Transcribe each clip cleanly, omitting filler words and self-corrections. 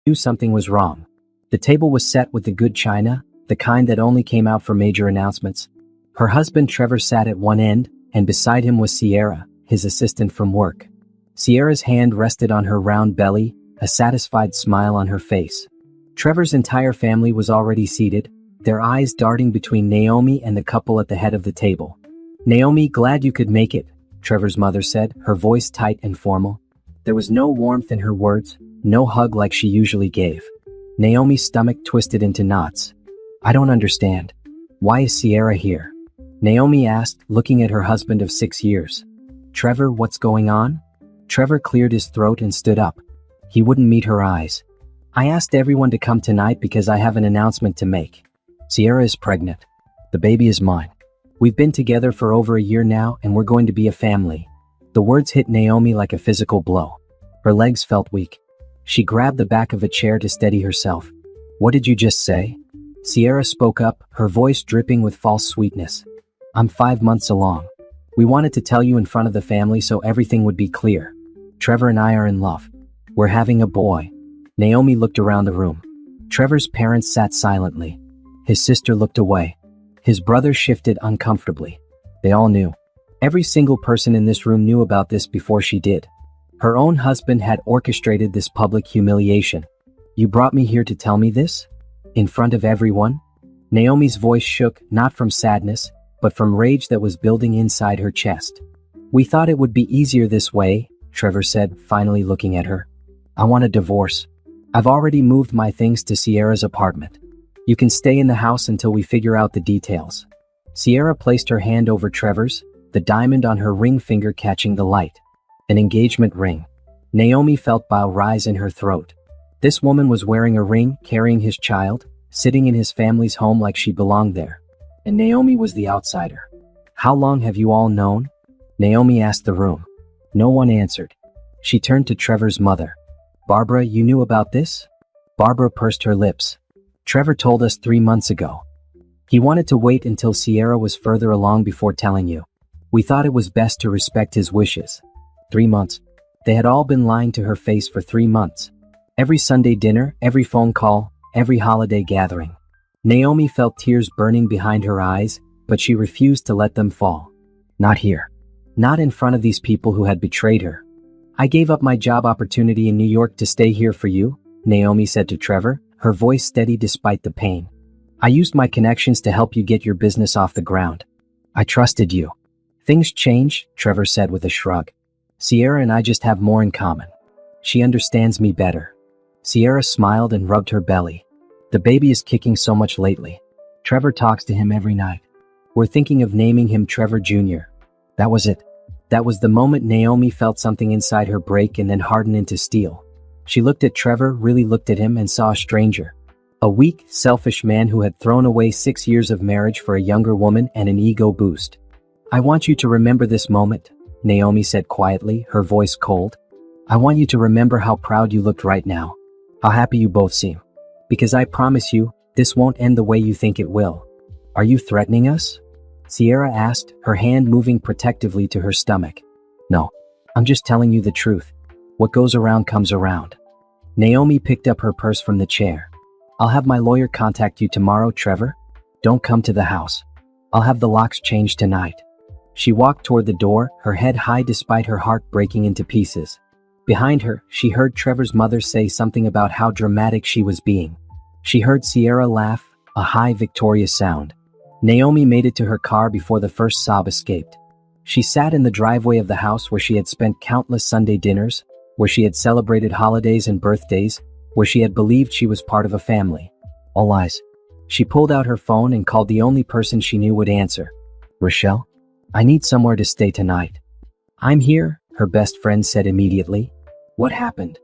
knew something was wrong. The table was set with the good china, the kind that only came out for major announcements. Her husband Trevor sat at one end, and beside him was Sierra, his assistant from work. Sierra's hand rested on her round belly, a satisfied smile on her face. Trevor's entire family was already seated, their eyes darting between Naomi and the couple at the head of the table. "Naomi, glad you could make it," Trevor's mother said, her voice tight and formal. There was no warmth in her words, no hug like she usually gave. Naomi's stomach twisted into knots. "I don't understand. Why is Sierra here?" Naomi asked, looking at her husband of 6 years. "Trevor, what's going on?" Trevor cleared his throat and stood up. He wouldn't meet her eyes. "I asked everyone to come tonight because I have an announcement to make. Sierra is pregnant. The baby is mine. We've been together for over a year now, and we're going to be a family." The words hit Naomi like a physical blow. Her legs felt weak. She grabbed the back of a chair to steady herself. "What did you just say?" Sierra spoke up, her voice dripping with false sweetness. "I'm 5 months along. We wanted to tell you in front of the family so everything would be clear. Trevor and I are in love. We're having a boy." Naomi looked around the room. Trevor's parents sat silently. His sister looked away. His brother shifted uncomfortably. They all knew. Every single person in this room knew about this before she did. Her own husband had orchestrated this public humiliation. "You brought me here to tell me this? In front of everyone?" Naomi's voice shook, not from sadness, but from rage that was building inside her chest. "We thought it would be easier this way," Trevor said, finally looking at her. "I want a divorce. I've already moved my things to Sierra's apartment. You can stay in the house until we figure out the details." Sierra placed her hand over Trevor's, the diamond on her ring finger catching the light. An engagement ring. Naomi felt bile rise in her throat. This woman was wearing a ring, carrying his child, sitting in his family's home like she belonged there. And Naomi was the outsider. "How long have you all known?" Naomi asked the room. No one answered. She turned to Trevor's mother. "Barbara, you knew about this?" Barbara pursed her lips. "Trevor told us 3 months ago. He wanted to wait until Sierra was further along before telling you. We thought it was best to respect his wishes." 3 months. They had all been lying to her face for 3 months. Every Sunday dinner, every phone call, every holiday gathering. Naomi felt tears burning behind her eyes, but she refused to let them fall. Not here. Not in front of these people who had betrayed her. "I gave up my job opportunity in New York to stay here for you," Naomi said to Trevor, her voice steady despite the pain. "I used my connections to help you get your business off the ground. I trusted you." "Things change," Trevor said with a shrug. "Sierra and I just have more in common. She understands me better." Sierra smiled and rubbed her belly. "The baby is kicking so much lately. Trevor talks to him every night. We're thinking of naming him Trevor Jr." That was it. That was the moment Naomi felt something inside her break and then harden into steel. She looked at Trevor, really looked at him, and saw a stranger. A weak, selfish man who had thrown away 6 years of marriage for a younger woman and an ego boost. "I want you to remember this moment," Naomi said quietly, her voice cold. "I want you to remember how proud you looked right now. How happy you both seem. Because I promise you, this won't end the way you think it will." "Are you threatening us?" Sierra asked, her hand moving protectively to her stomach. "No. I'm just telling you the truth. What goes around comes around." Naomi picked up her purse from the chair. "I'll have my lawyer contact you tomorrow, Trevor. Don't come to the house. I'll have the locks changed tonight." She walked toward the door, her head high despite her heart breaking into pieces. Behind her, she heard Trevor's mother say something about how dramatic she was being. She heard Sierra laugh, a high, victorious sound. Naomi made it to her car before the first sob escaped. She sat in the driveway of the house where she had spent countless Sunday dinners, where she had celebrated holidays and birthdays, where she had believed she was part of a family. All lies. She pulled out her phone and called the only person she knew would answer. "Rochelle? I need somewhere to stay tonight." "I'm here," her best friend said immediately. "What happened?"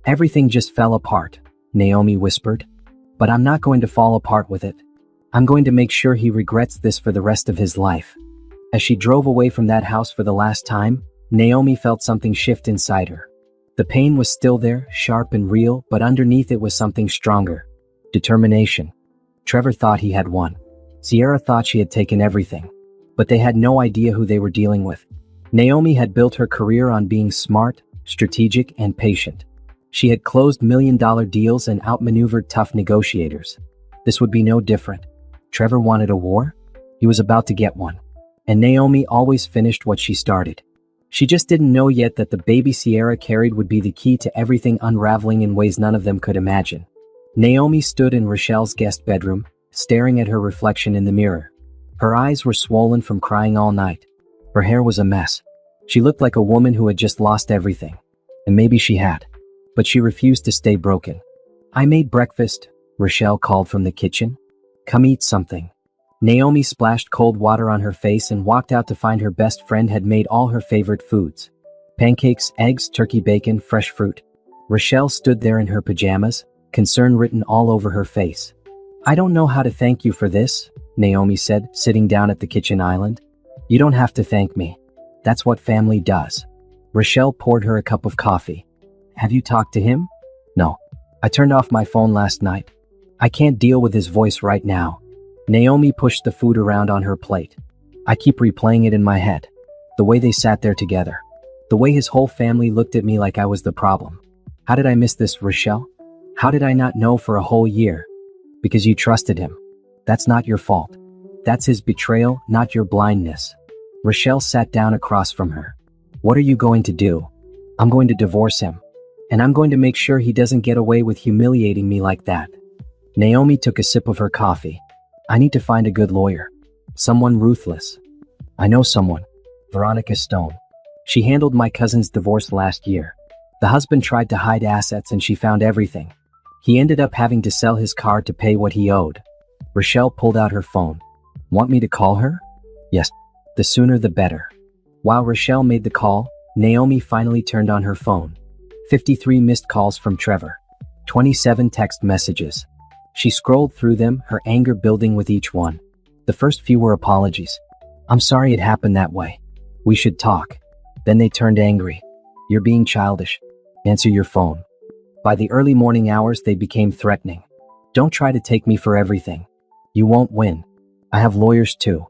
"Everything just fell apart," Naomi whispered. "But I'm not going to fall apart with it. I'm going to make sure he regrets this for the rest of his life." As she drove away from that house for the last time, Naomi felt something shift inside her. The pain was still there, sharp and real, but underneath it was something stronger. Determination. Trevor thought he had won. Sierra thought she had taken everything. But they had no idea who they were dealing with. Naomi had built her career on being smart, strategic, and patient. She had closed million-dollar deals and outmaneuvered tough negotiators. This would be no different. Trevor wanted a war? He was about to get one. And Naomi always finished what she started. She just didn't know yet that the baby Sierra carried would be the key to everything unraveling in ways none of them could imagine. Naomi stood in Rochelle's guest bedroom, staring at her reflection in the mirror. Her eyes were swollen from crying all night. Her hair was a mess. She looked like a woman who had just lost everything. And maybe she had. But she refused to stay broken. "I made breakfast," Rochelle called from the kitchen. "Come eat something." Naomi splashed cold water on her face and walked out to find her best friend had made all her favorite foods. Pancakes, eggs, turkey bacon, fresh fruit. Rochelle stood there in her pajamas, concern written all over her face. "I don't know how to thank you for this," Naomi said, sitting down at the kitchen island. "You don't have to thank me. That's what family does." Rochelle poured her a cup of coffee. "Have you talked to him?" "No. I turned off my phone last night. I can't deal with his voice right now." Naomi pushed the food around on her plate. "I keep replaying it in my head. The way they sat there together. The way his whole family looked at me like I was the problem. How did I miss this, Rochelle? How did I not know for a whole year? Because you trusted him. That's not your fault. That's his betrayal, not your blindness." Rochelle sat down across from her. "What are you going to do?" "I'm going to divorce him. And I'm going to make sure he doesn't get away with humiliating me like that." Naomi took a sip of her coffee. "I need to find a good lawyer. Someone ruthless. I know someone. Veronica Stone. She handled my cousin's divorce last year. The husband tried to hide assets and she found everything. He ended up having to sell his car to pay what he owed." Rochelle pulled out her phone. "Want me to call her?" "Yes. The sooner the better." While Rochelle made the call, Naomi finally turned on her phone. 53 missed calls from Trevor. 27 text messages. She scrolled through them, her anger building with each one. The first few were apologies. "I'm sorry it happened that way. We should talk." Then they turned angry. "You're being childish. Answer your phone." By the early morning hours, they became threatening. "Don't try to take me for everything. You won't win. I have lawyers too."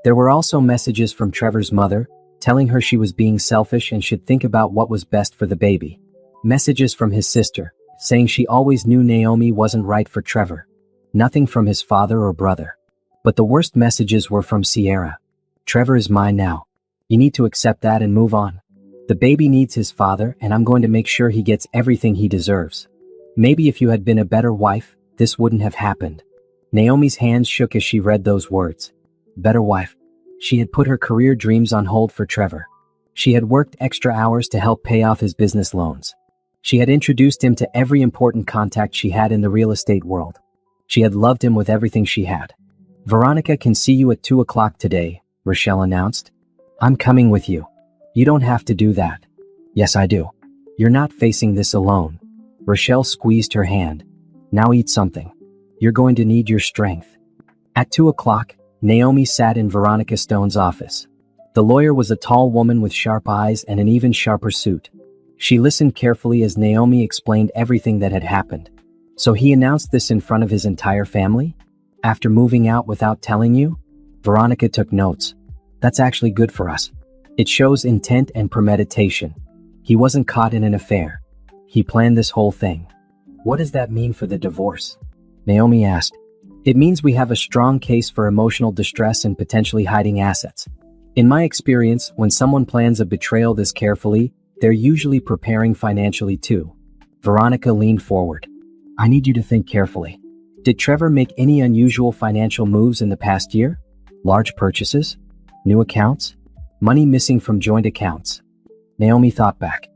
There were also messages from Trevor's mother, telling her she was being selfish and should think about what was best for the baby. Messages from his sister, saying she always knew Naomi wasn't right for Trevor. Nothing from his father or brother. But the worst messages were from Sierra. "Trevor is mine now. You need to accept that and move on. The baby needs his father and I'm going to make sure he gets everything he deserves. Maybe if you had been a better wife, this wouldn't have happened." Naomi's hands shook as she read those words. Better wife. She had put her career dreams on hold for Trevor. She had worked extra hours to help pay off his business loans. She had introduced him to every important contact she had in the real estate world. She had loved him with everything she had. "Veronica can see you at 2 o'clock today," Rochelle announced. "I'm coming with you. You don't have to do that." "Yes, I do. You're not facing this alone." Rochelle squeezed her hand. "Now eat something. You're going to need your strength." At 2 o'clock, Naomi sat in Veronica Stone's office. The lawyer was a tall woman with sharp eyes and an even sharper suit. She listened carefully as Naomi explained everything that had happened. "So he announced this in front of his entire family? After moving out without telling you?" Veronica took notes. "That's actually good for us. It shows intent and premeditation. He wasn't caught in an affair. He planned this whole thing." "What does that mean for the divorce?" Naomi asked. "It means we have a strong case for emotional distress and potentially hiding assets. In my experience, when someone plans a betrayal this carefully, they're usually preparing financially too." Veronica leaned forward. "I need you to think carefully. Did Trevor make any unusual financial moves in the past year? Large purchases? New accounts? Money missing from joint accounts?" Naomi thought back.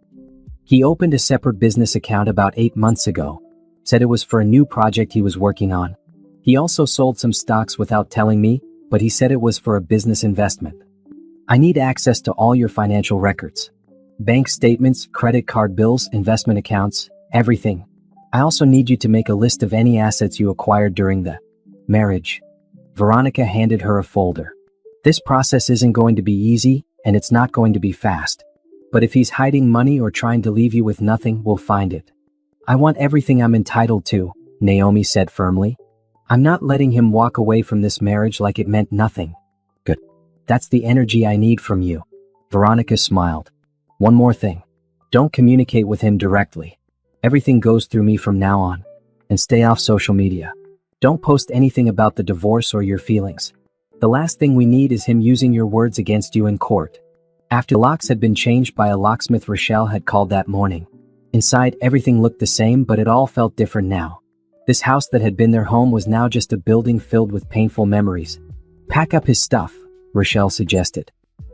"He opened a separate business account about 8 months ago. Said it was for a new project he was working on. He also sold some stocks without telling me, but he said it was for a business investment. I need access to all your financial records. Bank statements, credit card bills, investment accounts, everything. I also need you to make a list of any assets you acquired during the marriage." Veronica handed her a folder. "This process isn't going to be easy, and it's not going to be fast. But if he's hiding money or trying to leave you with nothing, we'll find it." "I want everything I'm entitled to," Naomi said firmly. "I'm not letting him walk away from this marriage like it meant nothing." "Good. That's the energy I need from you." Veronica smiled. "One more thing. Don't communicate with him directly. Everything goes through me from now on. And stay off social media. Don't post anything about the divorce or your feelings. The last thing we need is him using your words against you in court. After the locks had been changed by a locksmith Rochelle had called that morning. Inside, everything looked the same, but it all felt different now. This house that had been their home was now just a building filled with painful memories. Pack up his stuff, Rochelle suggested.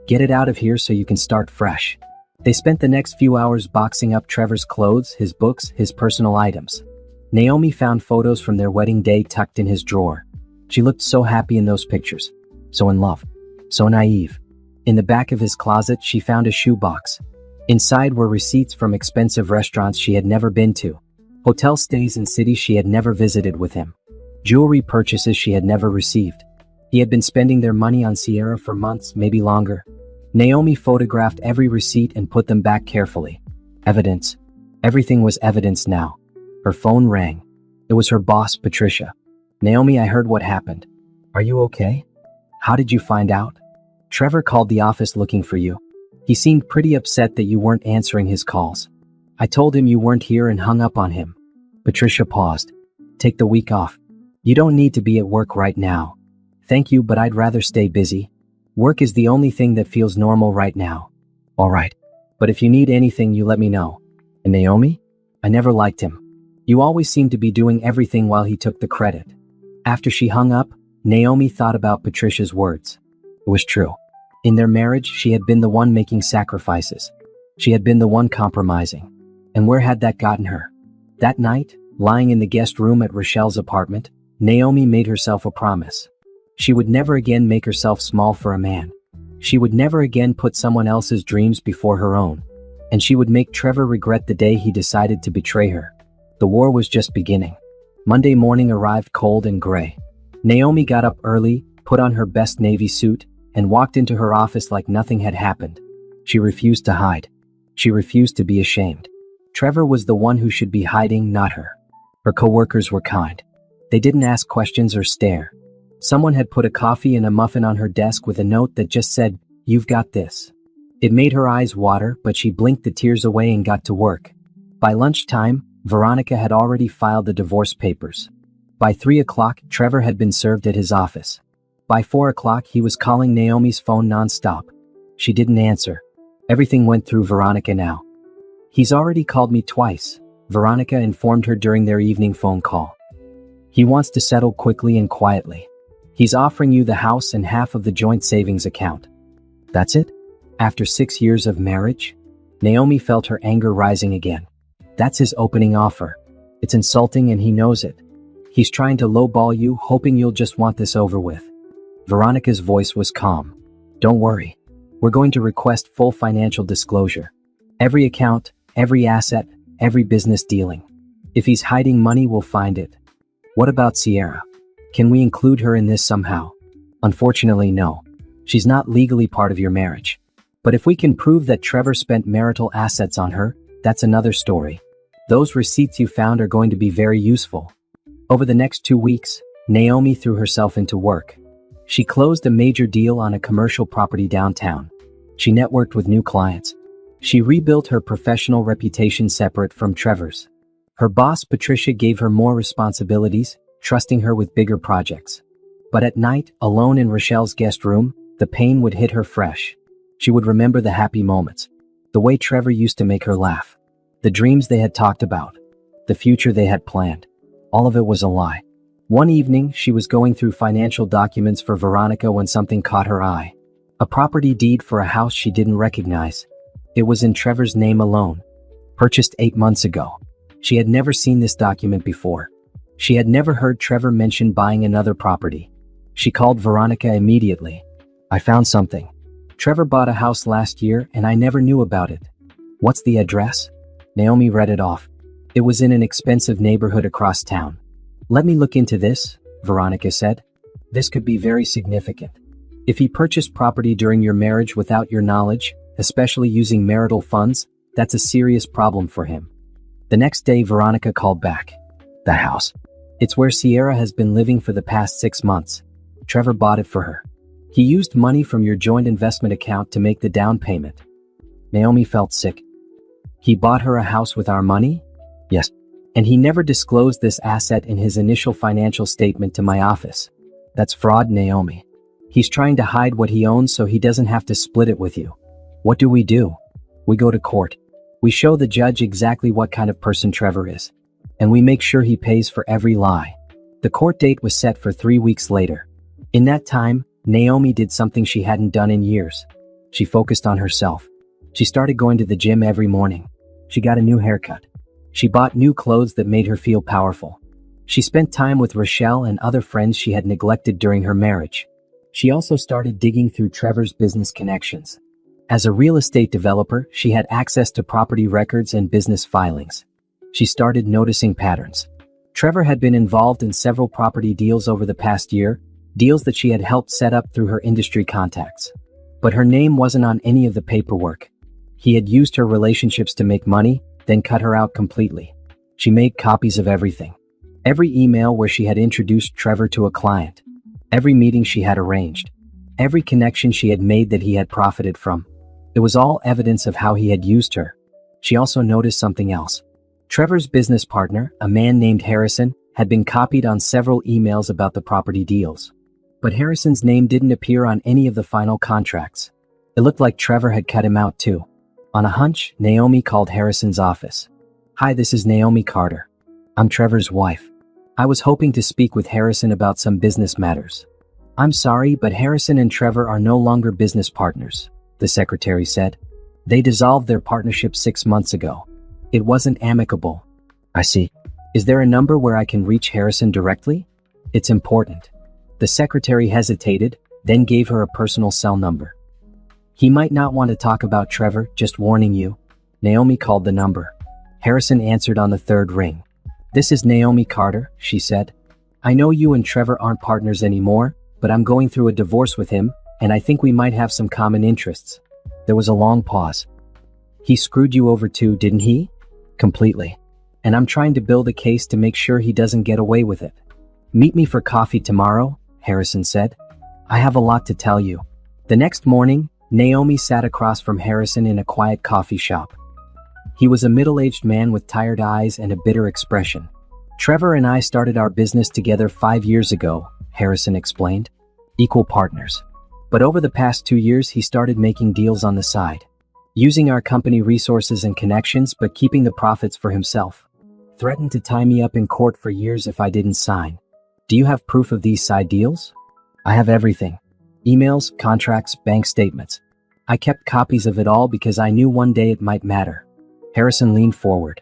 Get it out of here so you can start fresh. They spent the next few hours boxing up Trevor's clothes, his books, his personal items. Naomi found photos from their wedding day tucked in his drawer. She looked so happy in those pictures. So in love. So naive. In the back of his closet, she found a shoebox. Inside were receipts from expensive restaurants she had never been to, hotel stays in cities she had never visited with him, jewelry purchases she had never received. He had been spending their money on Sierra for months, maybe longer. Naomi photographed every receipt and put them back carefully. Evidence. Everything was evidence now. Her phone rang. It was her boss, Patricia. Naomi, I heard what happened. Are you okay? How did you find out? Trevor called the office looking for you. He seemed pretty upset that you weren't answering his calls. I told him you weren't here and hung up on him. Patricia paused. Take the week off. You don't need to be at work right now. Thank you, but I'd rather stay busy. Work is the only thing that feels normal right now. All right. But if you need anything, you let me know. And Naomi? I never liked him. You always seemed to be doing everything while he took the credit. After she hung up, Naomi thought about Patricia's words. It was true. In their marriage, she had been the one making sacrifices. She had been the one compromising. And where had that gotten her? That night, lying in the guest room at Rochelle's apartment, Naomi made herself a promise. She would never again make herself small for a man. She would never again put someone else's dreams before her own. And she would make Trevor regret the day he decided to betray her. The war was just beginning. Monday morning arrived cold and gray. Naomi got up early, put on her best navy suit, and walked into her office like nothing had happened. She refused to hide. She refused to be ashamed. Trevor was the one who should be hiding, not her. Her coworkers were kind. They didn't ask questions or stare. Someone had put a coffee and a muffin on her desk with a note that just said, "You've got this." It made her eyes water, but she blinked the tears away and got to work. By lunchtime, Veronica had already filed the divorce papers. By 3 o'clock, Trevor had been served at his office. By 4 o'clock, he was calling Naomi's phone nonstop. She didn't answer. Everything went through Veronica now. He's already called me twice, Veronica informed her during their evening phone call. He wants to settle quickly and quietly. He's offering you the house and half of the joint savings account. That's it? After 6 years of marriage? Naomi felt her anger rising again. That's his opening offer. It's insulting and he knows it. He's trying to lowball you, hoping you'll just want this over with. Veronica's voice was calm. Don't worry. We're going to request full financial disclosure. Every account, every asset, every business dealing. If he's hiding money, we'll find it. What about Sierra? Can we include her in this somehow? Unfortunately, no. She's not legally part of your marriage. But if we can prove that Trevor spent marital assets on her, that's another story. Those receipts you found are going to be very useful. Over the next 2 weeks, Naomi threw herself into work. She closed a major deal on a commercial property downtown. She networked with new clients. She rebuilt her professional reputation separate from Trevor's. Her boss, Patricia, gave her more responsibilities, trusting her with bigger projects. But at night, alone in Rochelle's guest room, the pain would hit her fresh. She would remember the happy moments, the way Trevor used to make her laugh, the dreams they had talked about, the future they had planned. All of it was a lie. One evening, she was going through financial documents for Veronica when something caught her eye. A property deed for a house she didn't recognize. It was in Trevor's name alone. Purchased 8 months ago. She had never seen this document before. She had never heard Trevor mention buying another property. She called Veronica immediately. I found something. Trevor bought a house last year and I never knew about it. What's the address? Naomi read it off. It was in an expensive neighborhood across town. Let me look into this, Veronica said. This could be very significant. If he purchased property during your marriage without your knowledge, especially using marital funds, that's a serious problem for him. The next day, Veronica called back. The house. It's where Sierra has been living for the past 6 months. Trevor bought it for her. He used money from your joint investment account to make the down payment. Naomi felt sick. He bought her a house with our money? Yes. And he never disclosed this asset in his initial financial statement to my office. That's fraud, Naomi. He's trying to hide what he owns so he doesn't have to split it with you. What do? We go to court. We show the judge exactly what kind of person Trevor is. And we make sure he pays for every lie. The court date was set for 3 weeks later. In that time, Naomi did something she hadn't done in years. She focused on herself. She started going to the gym every morning. She got a new haircut. She bought new clothes that made her feel powerful. She spent time with Rochelle and other friends she had neglected during her marriage. She also started digging through Trevor's business connections. As a real estate developer, she had access to property records and business filings. She started noticing patterns. Trevor had been involved in several property deals over the past year, deals that she had helped set up through her industry contacts. But her name wasn't on any of the paperwork. He had used her relationships to make money, then cut her out completely. She made copies of everything. Every email where she had introduced Trevor to a client. Every meeting she had arranged. Every connection she had made that he had profited from. It was all evidence of how he had used her. She also noticed something else. Trevor's business partner, a man named Harrison, had been copied on several emails about the property deals. But Harrison's name didn't appear on any of the final contracts. It looked like Trevor had cut him out too. On a hunch, Naomi called Harrison's office. "Hi, this is Naomi Carter. I'm Trevor's wife. I was hoping to speak with Harrison about some business matters." "I'm sorry, but Harrison and Trevor are no longer business partners," the secretary said. "They dissolved their partnership 6 months ago. It wasn't amicable." "I see. Is there a number where I can reach Harrison directly? It's important." The secretary hesitated, then gave her a personal cell number. "He might not want to talk about Trevor, just warning you." Naomi called the number. Harrison answered on the third ring. "This is Naomi Carter," she said. "I know you and Trevor aren't partners anymore, but I'm going through a divorce with him, and I think we might have some common interests." There was a long pause. "He screwed you over too, didn't he?" "Completely. And I'm trying to build a case to make sure he doesn't get away with it." "Meet me for coffee tomorrow," Harrison said. "I have a lot to tell you." The next morning, Naomi sat across from Harrison in a quiet coffee shop. He was a middle-aged man with tired eyes and a bitter expression. "Trevor and I started our business together 5 years ago," Harrison explained. "Equal partners. But over the past 2 years, he started making deals on the side. Using our company resources and connections, but keeping the profits for himself. Threatened to tie me up in court for years if I didn't sign. Do you have proof of these side deals?" "I have everything. Emails, contracts, bank statements. I kept copies of it all because I knew one day it might matter." Harrison leaned forward.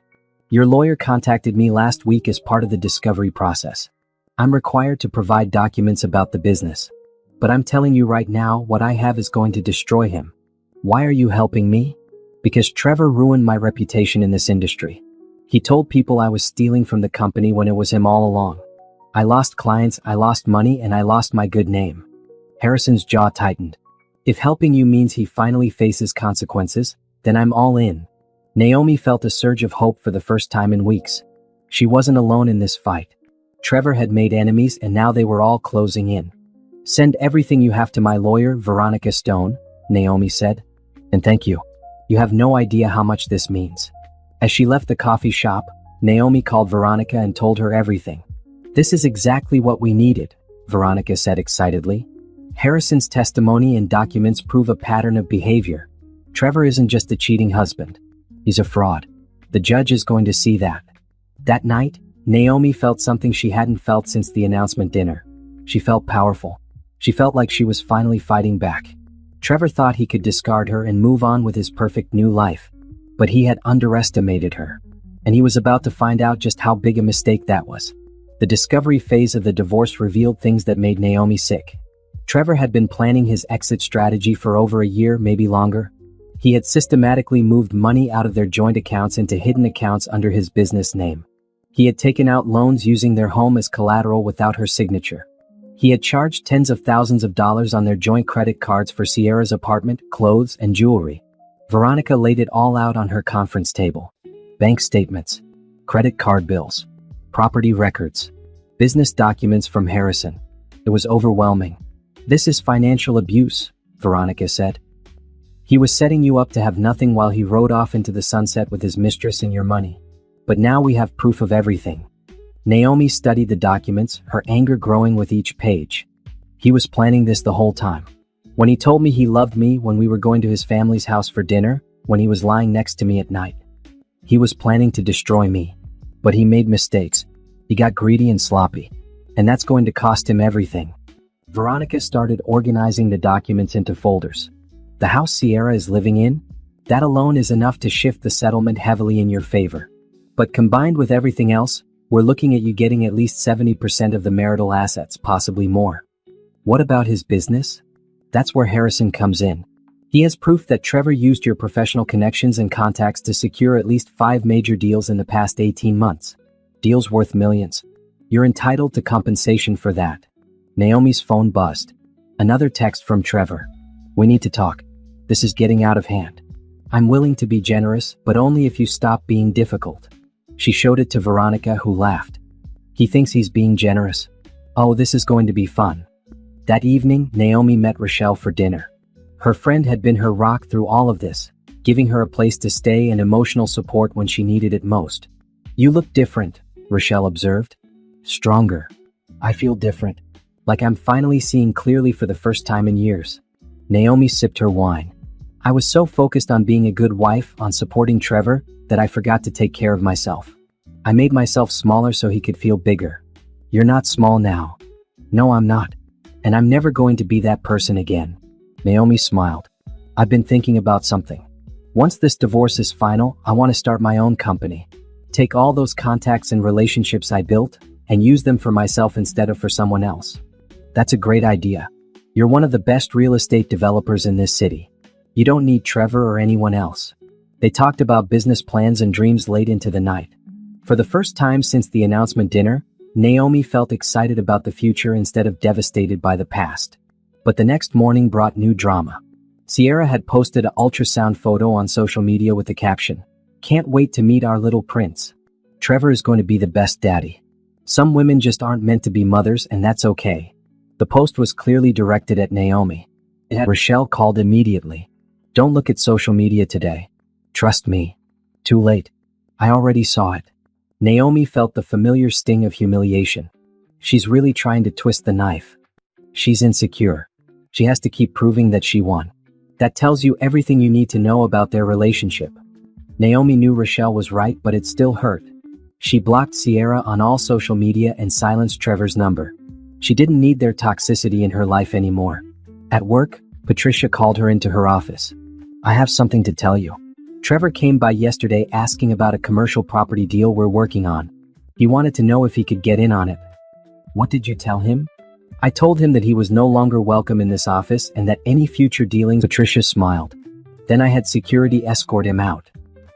"Your lawyer contacted me last week as part of the discovery process. I'm required to provide documents about the business. But I'm telling you right now, what I have is going to destroy him." "Why are you helping me?" "Because Trevor ruined my reputation in this industry. He told people I was stealing from the company when it was him all along. I lost clients, I lost money, and I lost my good name." Harrison's jaw tightened. "If helping you means he finally faces consequences, then I'm all in." Naomi felt a surge of hope for the first time in weeks. She wasn't alone in this fight. Trevor had made enemies and now they were all closing in. "Send everything you have to my lawyer, Veronica Stone," Naomi said. "And thank you. You have no idea how much this means." As she left the coffee shop, Naomi called Veronica and told her everything. "This is exactly what we needed," Veronica said excitedly. "Harrison's testimony and documents prove a pattern of behavior. Trevor isn't just a cheating husband. He's a fraud. The judge is going to see that." That night, Naomi felt something she hadn't felt since the announcement dinner. She felt powerful. She felt like she was finally fighting back. Trevor thought he could discard her and move on with his perfect new life. But he had underestimated her. And he was about to find out just how big a mistake that was. The discovery phase of the divorce revealed things that made Naomi sick. Trevor had been planning his exit strategy for over a year, maybe longer. He had systematically moved money out of their joint accounts into hidden accounts under his business name. He had taken out loans using their home as collateral without her signature. He had charged tens of thousands of dollars on their joint credit cards for Sierra's apartment, clothes, and jewelry. Veronica laid it all out on her conference table. Bank statements, credit card bills, property records, business documents from Harrison. It was overwhelming. "This is financial abuse," Veronica said. "He was setting you up to have nothing while he rode off into the sunset with his mistress and your money. But now we have proof of everything. Naomi studied the documents, her anger growing with each page. He was planning this the whole time. When he told me he loved me when we were going to his family's house for dinner, when he was lying next to me at night. He was planning to destroy me. But he made mistakes. He got greedy and sloppy. And that's going to cost him everything. Veronica started organizing the documents into folders. The house Sierra is living in? That alone is enough to shift the settlement heavily in your favor. But combined with everything else, we're looking at you getting at least 70% of the marital assets, possibly more. What about his business? That's where Harrison comes in. He has proof that Trevor used your professional connections and contacts to secure at least 5 major deals in the past 18 months. Deals worth millions. You're entitled to compensation for that. Naomi's phone buzzed. Another text from Trevor. We need to talk. This is getting out of hand. I'm willing to be generous, but only if you stop being difficult. She showed it to Veronica, who laughed. He thinks he's being generous. Oh, this is going to be fun. That evening, Naomi met Rochelle for dinner. Her friend had been her rock through all of this, giving her a place to stay and emotional support when she needed it most. You look different, Rochelle observed. Stronger. I feel different. Like I'm finally seeing clearly for the first time in years. Naomi sipped her wine. I was so focused on being a good wife, on supporting Trevor, that I forgot to take care of myself. I made myself smaller so he could feel bigger. You're not small now. No, I'm not. And I'm never going to be that person again. Naomi smiled. I've been thinking about something. Once this divorce is final, I want to start my own company. Take all those contacts and relationships I built, and use them for myself instead of for someone else. That's a great idea. You're one of the best real estate developers in this city. You don't need Trevor or anyone else. They talked about business plans and dreams late into the night. For the first time since the announcement dinner, Naomi felt excited about the future instead of devastated by the past. But the next morning brought new drama. Sierra had posted an ultrasound photo on social media with the caption, "Can't wait to meet our little prince. Trevor is going to be the best daddy. Some women just aren't meant to be mothers, and that's okay." The post was clearly directed at Naomi. Rochelle called immediately. Don't look at social media today. Trust me. Too late. I already saw it. Naomi felt the familiar sting of humiliation. She's really trying to twist the knife. She's insecure. She has to keep proving that she won. That tells you everything you need to know about their relationship. Naomi knew Rochelle was right, but it still hurt. She blocked Sierra on all social media and silenced Trevor's number. She didn't need their toxicity in her life anymore. At work, Patricia called her into her office. I have something to tell you. Trevor came by yesterday asking about a commercial property deal we're working on. He wanted to know if he could get in on it. What did you tell him? I told him that he was no longer welcome in this office and that any future dealings. Patricia smiled. Then I had security escort him out.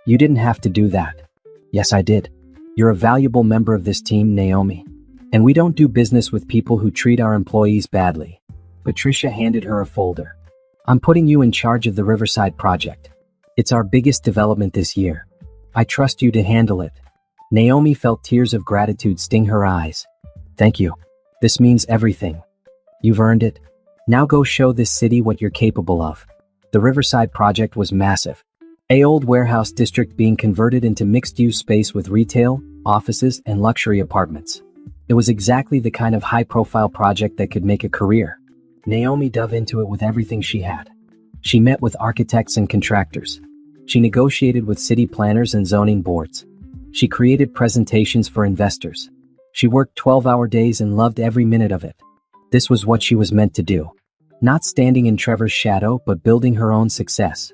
You didn't have to do that. Yes, I did. You're a valuable member of this team, Naomi. And we don't do business with people who treat our employees badly. Patricia handed her a folder. I'm putting you in charge of the Riverside project. It's our biggest development this year. I trust you to handle it. Naomi felt tears of gratitude sting her eyes. Thank you. This means everything. You've earned it. Now go show this city what you're capable of. The Riverside project was massive. An old warehouse district being converted into mixed-use space with retail, offices, and luxury apartments. It was exactly the kind of high-profile project that could make a career. Naomi dove into it with everything she had. She met with architects and contractors. She negotiated with city planners and zoning boards. She created presentations for investors. She worked 12-hour days and loved every minute of it. This was what she was meant to do. Not standing in Trevor's shadow, but building her own success.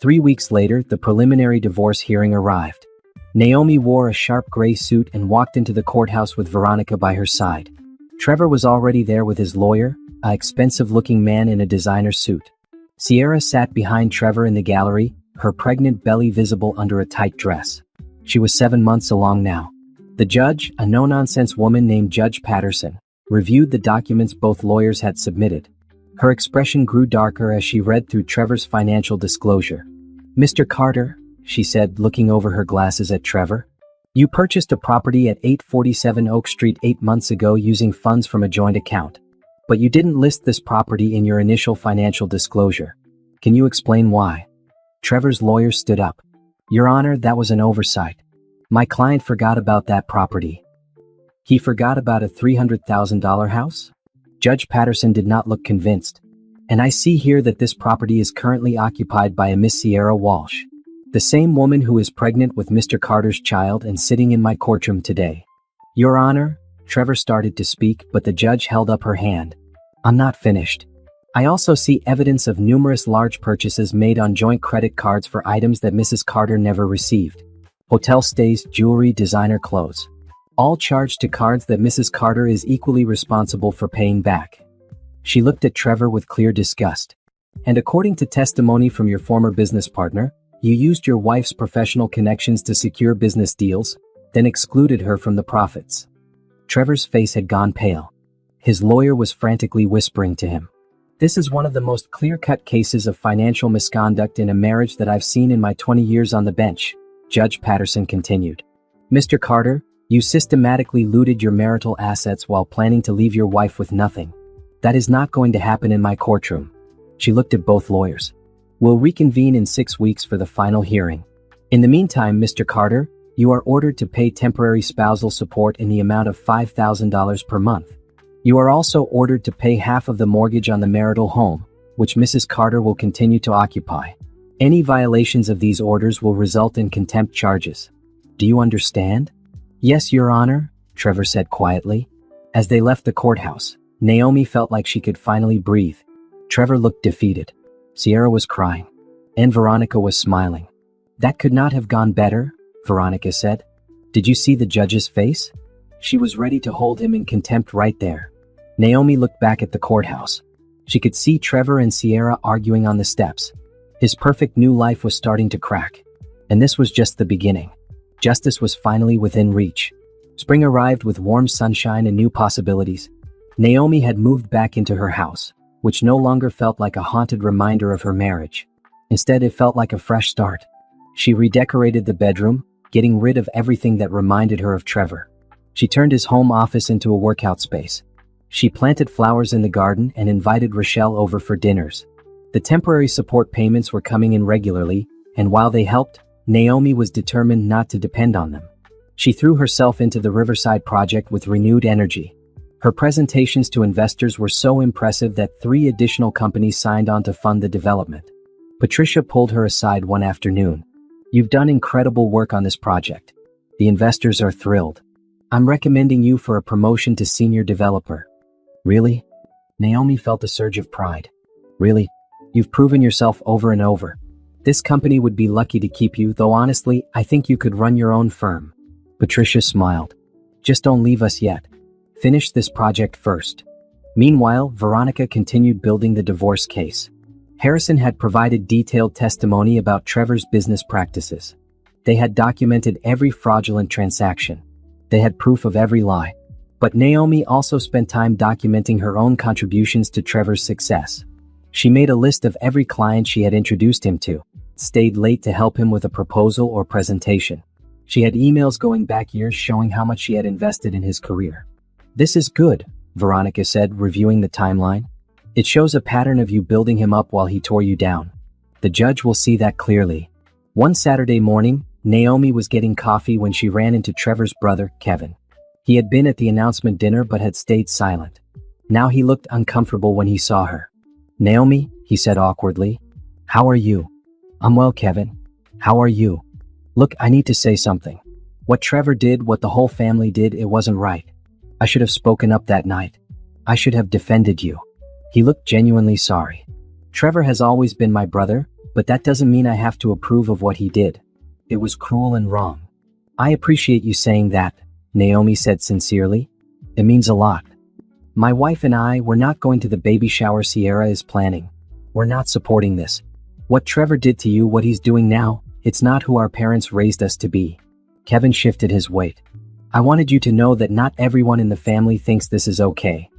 3 weeks later, the preliminary divorce hearing arrived. Naomi wore a sharp gray suit and walked into the courthouse with Veronica by her side. Trevor was already there with his lawyer, an expensive-looking man in a designer suit. Sierra sat behind Trevor in the gallery, her pregnant belly visible under a tight dress. She was 7 months along now. The judge, a no-nonsense woman named Judge Patterson, reviewed the documents both lawyers had submitted. Her expression grew darker as she read through Trevor's financial disclosure. Mr. Carter, she said, looking over her glasses at Trevor, you purchased a property at 847 Oak Street 8 months ago using funds from a joint account. But you didn't list this property in your initial financial disclosure. Can you explain why? Trevor's lawyer stood up. Your Honor, that was an oversight. My client forgot about that property. He forgot about a $300,000 house? Judge Patterson did not look convinced. And I see here that this property is currently occupied by a Miss Sierra Walsh, the same woman who is pregnant with Mr. Carter's child and sitting in my courtroom today. Your Honor, Trevor started to speak, but the judge held up her hand. I'm not finished. I also see evidence of numerous large purchases made on joint credit cards for items that Mrs. Carter never received. Hotel stays, jewelry, designer clothes. All charged to cards that Mrs. Carter is equally responsible for paying back. She looked at Trevor with clear disgust. And according to testimony from your former business partner, you used your wife's professional connections to secure business deals, then excluded her from the profits. Trevor's face had gone pale. His lawyer was frantically whispering to him. This is one of the most clear-cut cases of financial misconduct in a marriage that I've seen in my 20 years on the bench, Judge Patterson continued. Mr. Carter, you systematically looted your marital assets while planning to leave your wife with nothing. That is not going to happen in my courtroom. She looked at both lawyers. We'll reconvene in 6 weeks for the final hearing. In the meantime, Mr. Carter, you are ordered to pay temporary spousal support in the amount of $5,000 per month. You are also ordered to pay half of the mortgage on the marital home, which Mrs. Carter will continue to occupy. Any violations of these orders will result in contempt charges. Do you understand? Yes, Your Honor, Trevor said quietly. As they left the courthouse, Naomi felt like she could finally breathe. Trevor looked defeated. Sierra was crying. And Veronica was smiling. That could not have gone better, Veronica said. Did you see the judge's face? She was ready to hold him in contempt right there. Naomi looked back at the courthouse. She could see Trevor and Sierra arguing on the steps. His perfect new life was starting to crack. And this was just the beginning. Justice was finally within reach. Spring arrived with warm sunshine and new possibilities. Naomi had moved back into her house, which no longer felt like a haunted reminder of her marriage. Instead, it felt like a fresh start. She redecorated the bedroom, getting rid of everything that reminded her of Trevor. She turned his home office into a workout space. She planted flowers in the garden and invited Rochelle over for dinners. The temporary support payments were coming in regularly, and while they helped, Naomi was determined not to depend on them. She threw herself into the Riverside project with renewed energy. Her presentations to investors were so impressive that 3 additional companies signed on to fund the development. Patricia pulled her aside one afternoon. You've done incredible work on this project. The investors are thrilled. I'm recommending you for a promotion to senior developer. Really? Naomi felt a surge of pride. Really? You've proven yourself over and over. This company would be lucky to keep you, though honestly, I think you could run your own firm. Patricia smiled. Just don't leave us yet. Finish this project first. Meanwhile, Veronica continued building the divorce case. Harrison had provided detailed testimony about Trevor's business practices. They had documented every fraudulent transaction. They had proof of every lie. But Naomi also spent time documenting her own contributions to Trevor's success. She made a list of every client she had introduced him to, stayed late to help him with a proposal or presentation. She had emails going back years showing how much she had invested in his career. This is good, Veronica said, reviewing the timeline. It shows a pattern of you building him up while he tore you down. The judge will see that clearly. One Saturday morning, Naomi was getting coffee when she ran into Trevor's brother, Kevin. He had been at the announcement dinner but had stayed silent. Now he looked uncomfortable when he saw her. Naomi, he said awkwardly. How are you? I'm well, Kevin. How are you? Look, I need to say something. What Trevor did, what the whole family did, it wasn't right. I should have spoken up that night. I should have defended you. He looked genuinely sorry. Trevor has always been my brother, but that doesn't mean I have to approve of what he did. It was cruel and wrong. I appreciate you saying that, Naomi said sincerely. It means a lot. My wife and I, we're not going to the baby shower Sierra is planning. We're not supporting this. What Trevor did to you, what he's doing now, it's not who our parents raised us to be. Kevin shifted his weight. I wanted you to know that not everyone in the family thinks this is okay.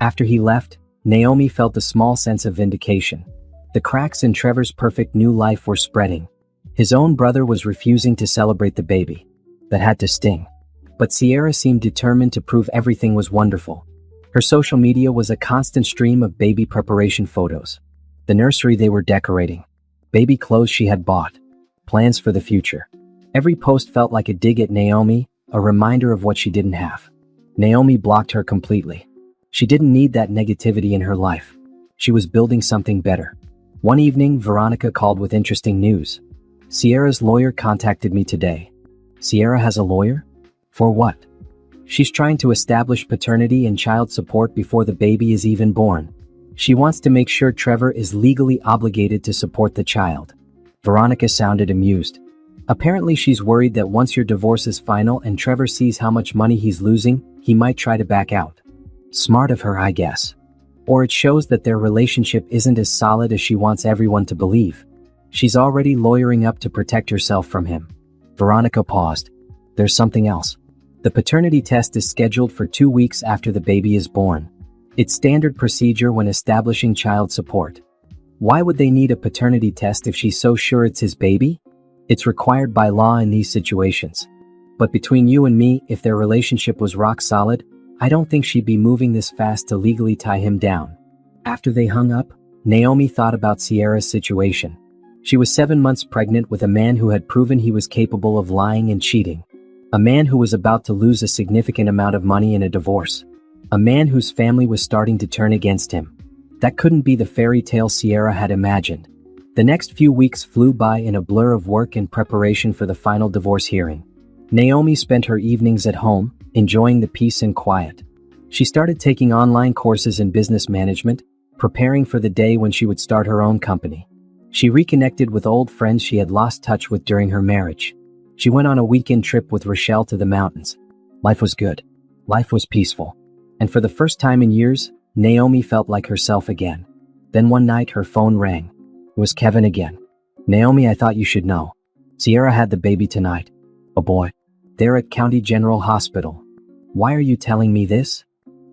After he left, Naomi felt a small sense of vindication. The cracks in Trevor's perfect new life were spreading. His own brother was refusing to celebrate the baby. That had to sting. But Sierra seemed determined to prove everything was wonderful. Her social media was a constant stream of baby preparation photos. The nursery they were decorating. Baby clothes she had bought. Plans for the future. Every post felt like a dig at Naomi, a reminder of what she didn't have. Naomi blocked her completely. She didn't need that negativity in her life. She was building something better. One evening, Veronica called with interesting news. Sierra's lawyer contacted me today. Sierra has a lawyer? For what? She's trying to establish paternity and child support before the baby is even born. She wants to make sure Trevor is legally obligated to support the child. Veronica sounded amused. Apparently she's worried that once your divorce is final and Trevor sees how much money he's losing, he might try to back out. Smart of her, I guess. Or it shows that their relationship isn't as solid as she wants everyone to believe. She's already lawyering up to protect herself from him. Veronica paused. There's something else. The paternity test is scheduled for 2 weeks after the baby is born. It's standard procedure when establishing child support. Why would they need a paternity test if she's so sure it's his baby? It's required by law in these situations. But between you and me, if their relationship was rock solid, I don't think she'd be moving this fast to legally tie him down. After they hung up, Naomi thought about Sierra's situation. She was 7 months pregnant with a man who had proven he was capable of lying and cheating. A man who was about to lose a significant amount of money in a divorce. A man whose family was starting to turn against him. That couldn't be the fairy tale Sierra had imagined. The next few weeks flew by in a blur of work and preparation for the final divorce hearing. Naomi spent her evenings at home, enjoying the peace and quiet. She started taking online courses in business management, preparing for the day when she would start her own company. She reconnected with old friends she had lost touch with during her marriage. She went on a weekend trip with Rochelle to the mountains. Life was good. Life was peaceful. And for the first time in years, Naomi felt like herself again. Then one night her phone rang. It was Kevin again. Naomi, I thought you should know. Sierra had the baby tonight. A boy. They're at County General Hospital. Why are you telling me this?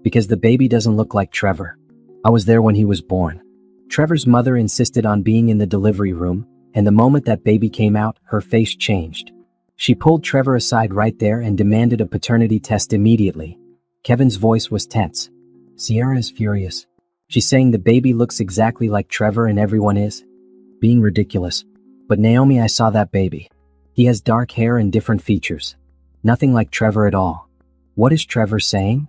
Because the baby doesn't look like Trevor. I was there when he was born. Trevor's mother insisted on being in the delivery room, and the moment that baby came out, her face changed. She pulled Trevor aside right there and demanded a paternity test immediately. Kevin's voice was tense. Sierra is furious. She's saying the baby looks exactly like Trevor and everyone is. Being ridiculous. But Naomi, I saw that baby. He has dark hair and different features. Nothing like Trevor at all. What is Trevor saying?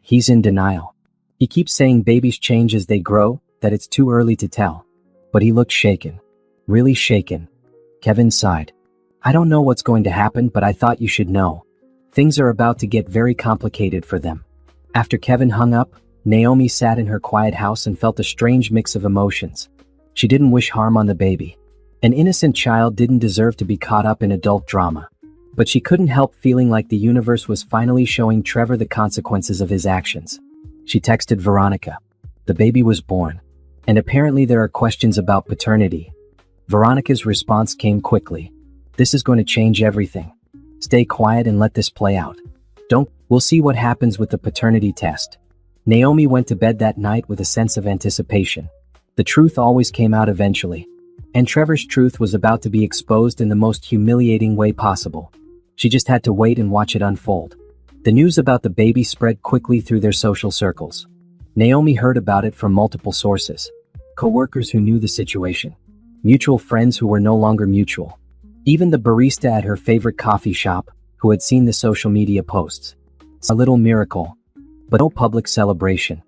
He's in denial. He keeps saying babies change as they grow, that it's too early to tell. But he looked shaken. Really shaken. Kevin sighed. I don't know what's going to happen, but I thought you should know. Things are about to get very complicated for them. After Kevin hung up, Naomi sat in her quiet house and felt a strange mix of emotions. She didn't wish harm on the baby. An innocent child didn't deserve to be caught up in adult drama. But she couldn't help feeling like the universe was finally showing Trevor the consequences of his actions. She texted Veronica. The baby was born. And apparently there are questions about paternity. Veronica's response came quickly. This is going to change everything. Stay quiet and let this play out. We'll see what happens with the paternity test. Naomi went to bed that night with a sense of anticipation. The truth always came out eventually. And Trevor's truth was about to be exposed in the most humiliating way possible. She just had to wait and watch it unfold. The news about the baby spread quickly through their social circles. Naomi heard about it from multiple sources. Co-workers who knew the situation. Mutual friends who were no longer mutual. Even the barista at her favorite coffee shop, who had seen the social media posts. A little miracle. But no public celebration.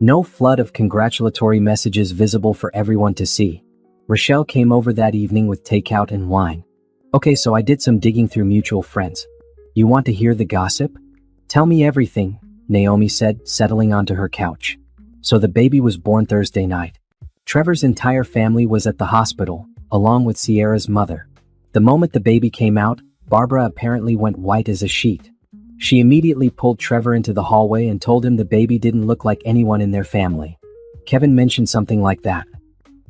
No flood of congratulatory messages visible for everyone to see. Rochelle came over that evening with takeout and wine. Okay, so I did some digging through mutual friends. You want to hear the gossip? Tell me everything, Naomi said, settling onto her couch. So the baby was born Thursday night. Trevor's entire family was at the hospital, along with Sierra's mother. The moment the baby came out, Barbara apparently went white as a sheet. She immediately pulled Trevor into the hallway and told him the baby didn't look like anyone in their family. Kevin mentioned something like that.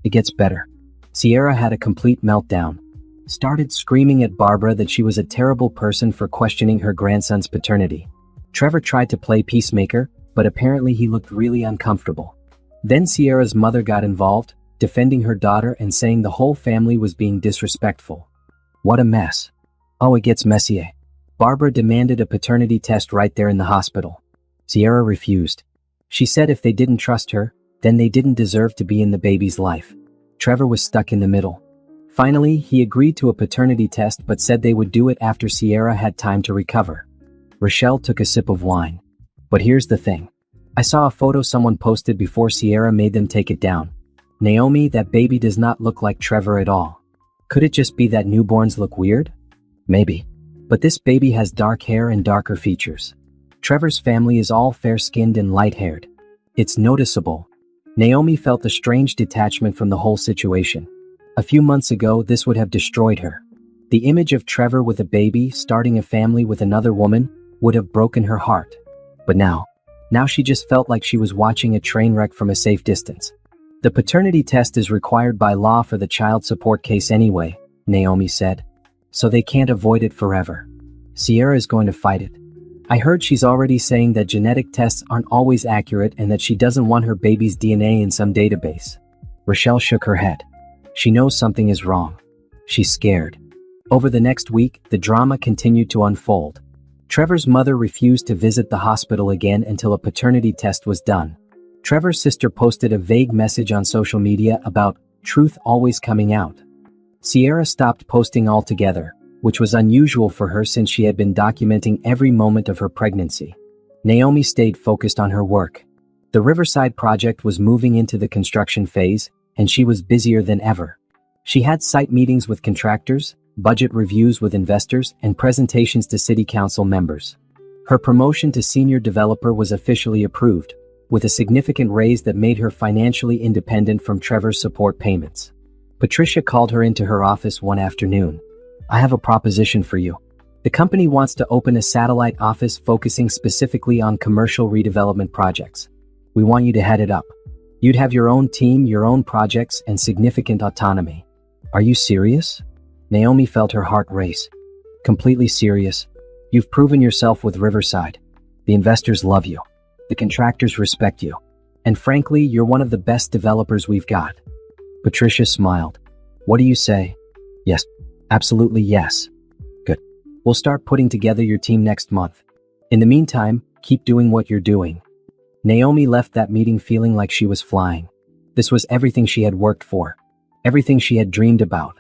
It gets better. Sierra had a complete meltdown. Started screaming at Barbara that she was a terrible person for questioning her grandson's paternity. Trevor tried to play peacemaker, but apparently he looked really uncomfortable. Then Sierra's mother got involved, defending her daughter and saying the whole family was being disrespectful. What a mess. Oh, it gets messier. Barbara demanded a paternity test right there in the hospital. Sierra refused. She said if they didn't trust her, then they didn't deserve to be in the baby's life. Trevor was stuck in the middle. Finally, he agreed to a paternity test but said they would do it after Sierra had time to recover. Rochelle took a sip of wine. But here's the thing. I saw a photo someone posted before Sierra made them take it down. Naomi, that baby does not look like Trevor at all. Could it just be that newborns look weird? Maybe. But this baby has dark hair and darker features. Trevor's family is all fair-skinned and light-haired. It's noticeable. Naomi felt a strange detachment from the whole situation. A few months ago, this would have destroyed her. The image of Trevor with a baby, starting a family with another woman, would have broken her heart. But now she just felt like she was watching a train wreck from a safe distance. The paternity test is required by law for the child support case anyway, Naomi said. So they can't avoid it forever. Sierra is going to fight it. I heard she's already saying that genetic tests aren't always accurate and that she doesn't want her baby's DNA in some database. Rochelle shook her head. She knows something is wrong. She's scared. Over the next week, the drama continued to unfold. Trevor's mother refused to visit the hospital again until a paternity test was done. Trevor's sister posted a vague message on social media about truth always coming out. Sierra stopped posting altogether, which was unusual for her since she had been documenting every moment of her pregnancy. Naomi stayed focused on her work. The Riverside project was moving into the construction phase, and she was busier than ever. She had site meetings with contractors, budget reviews with investors, and presentations to city council members. Her promotion to senior developer was officially approved, with a significant raise that made her financially independent from Trevor's support payments. Patricia called her into her office one afternoon. I have a proposition for you. The company wants to open a satellite office focusing specifically on commercial redevelopment projects. We want you to head it up. You'd have your own team, your own projects, and significant autonomy. Are you serious? Naomi felt her heart race. Completely serious. You've proven yourself with Riverside. The investors love you. The contractors respect you. And frankly, you're one of the best developers we've got. Patricia smiled. What do you say? Yes. Absolutely yes. Good. We'll start putting together your team next month. In the meantime, keep doing what you're doing. Naomi left that meeting feeling like she was flying. This was everything she had worked for. Everything she had dreamed about.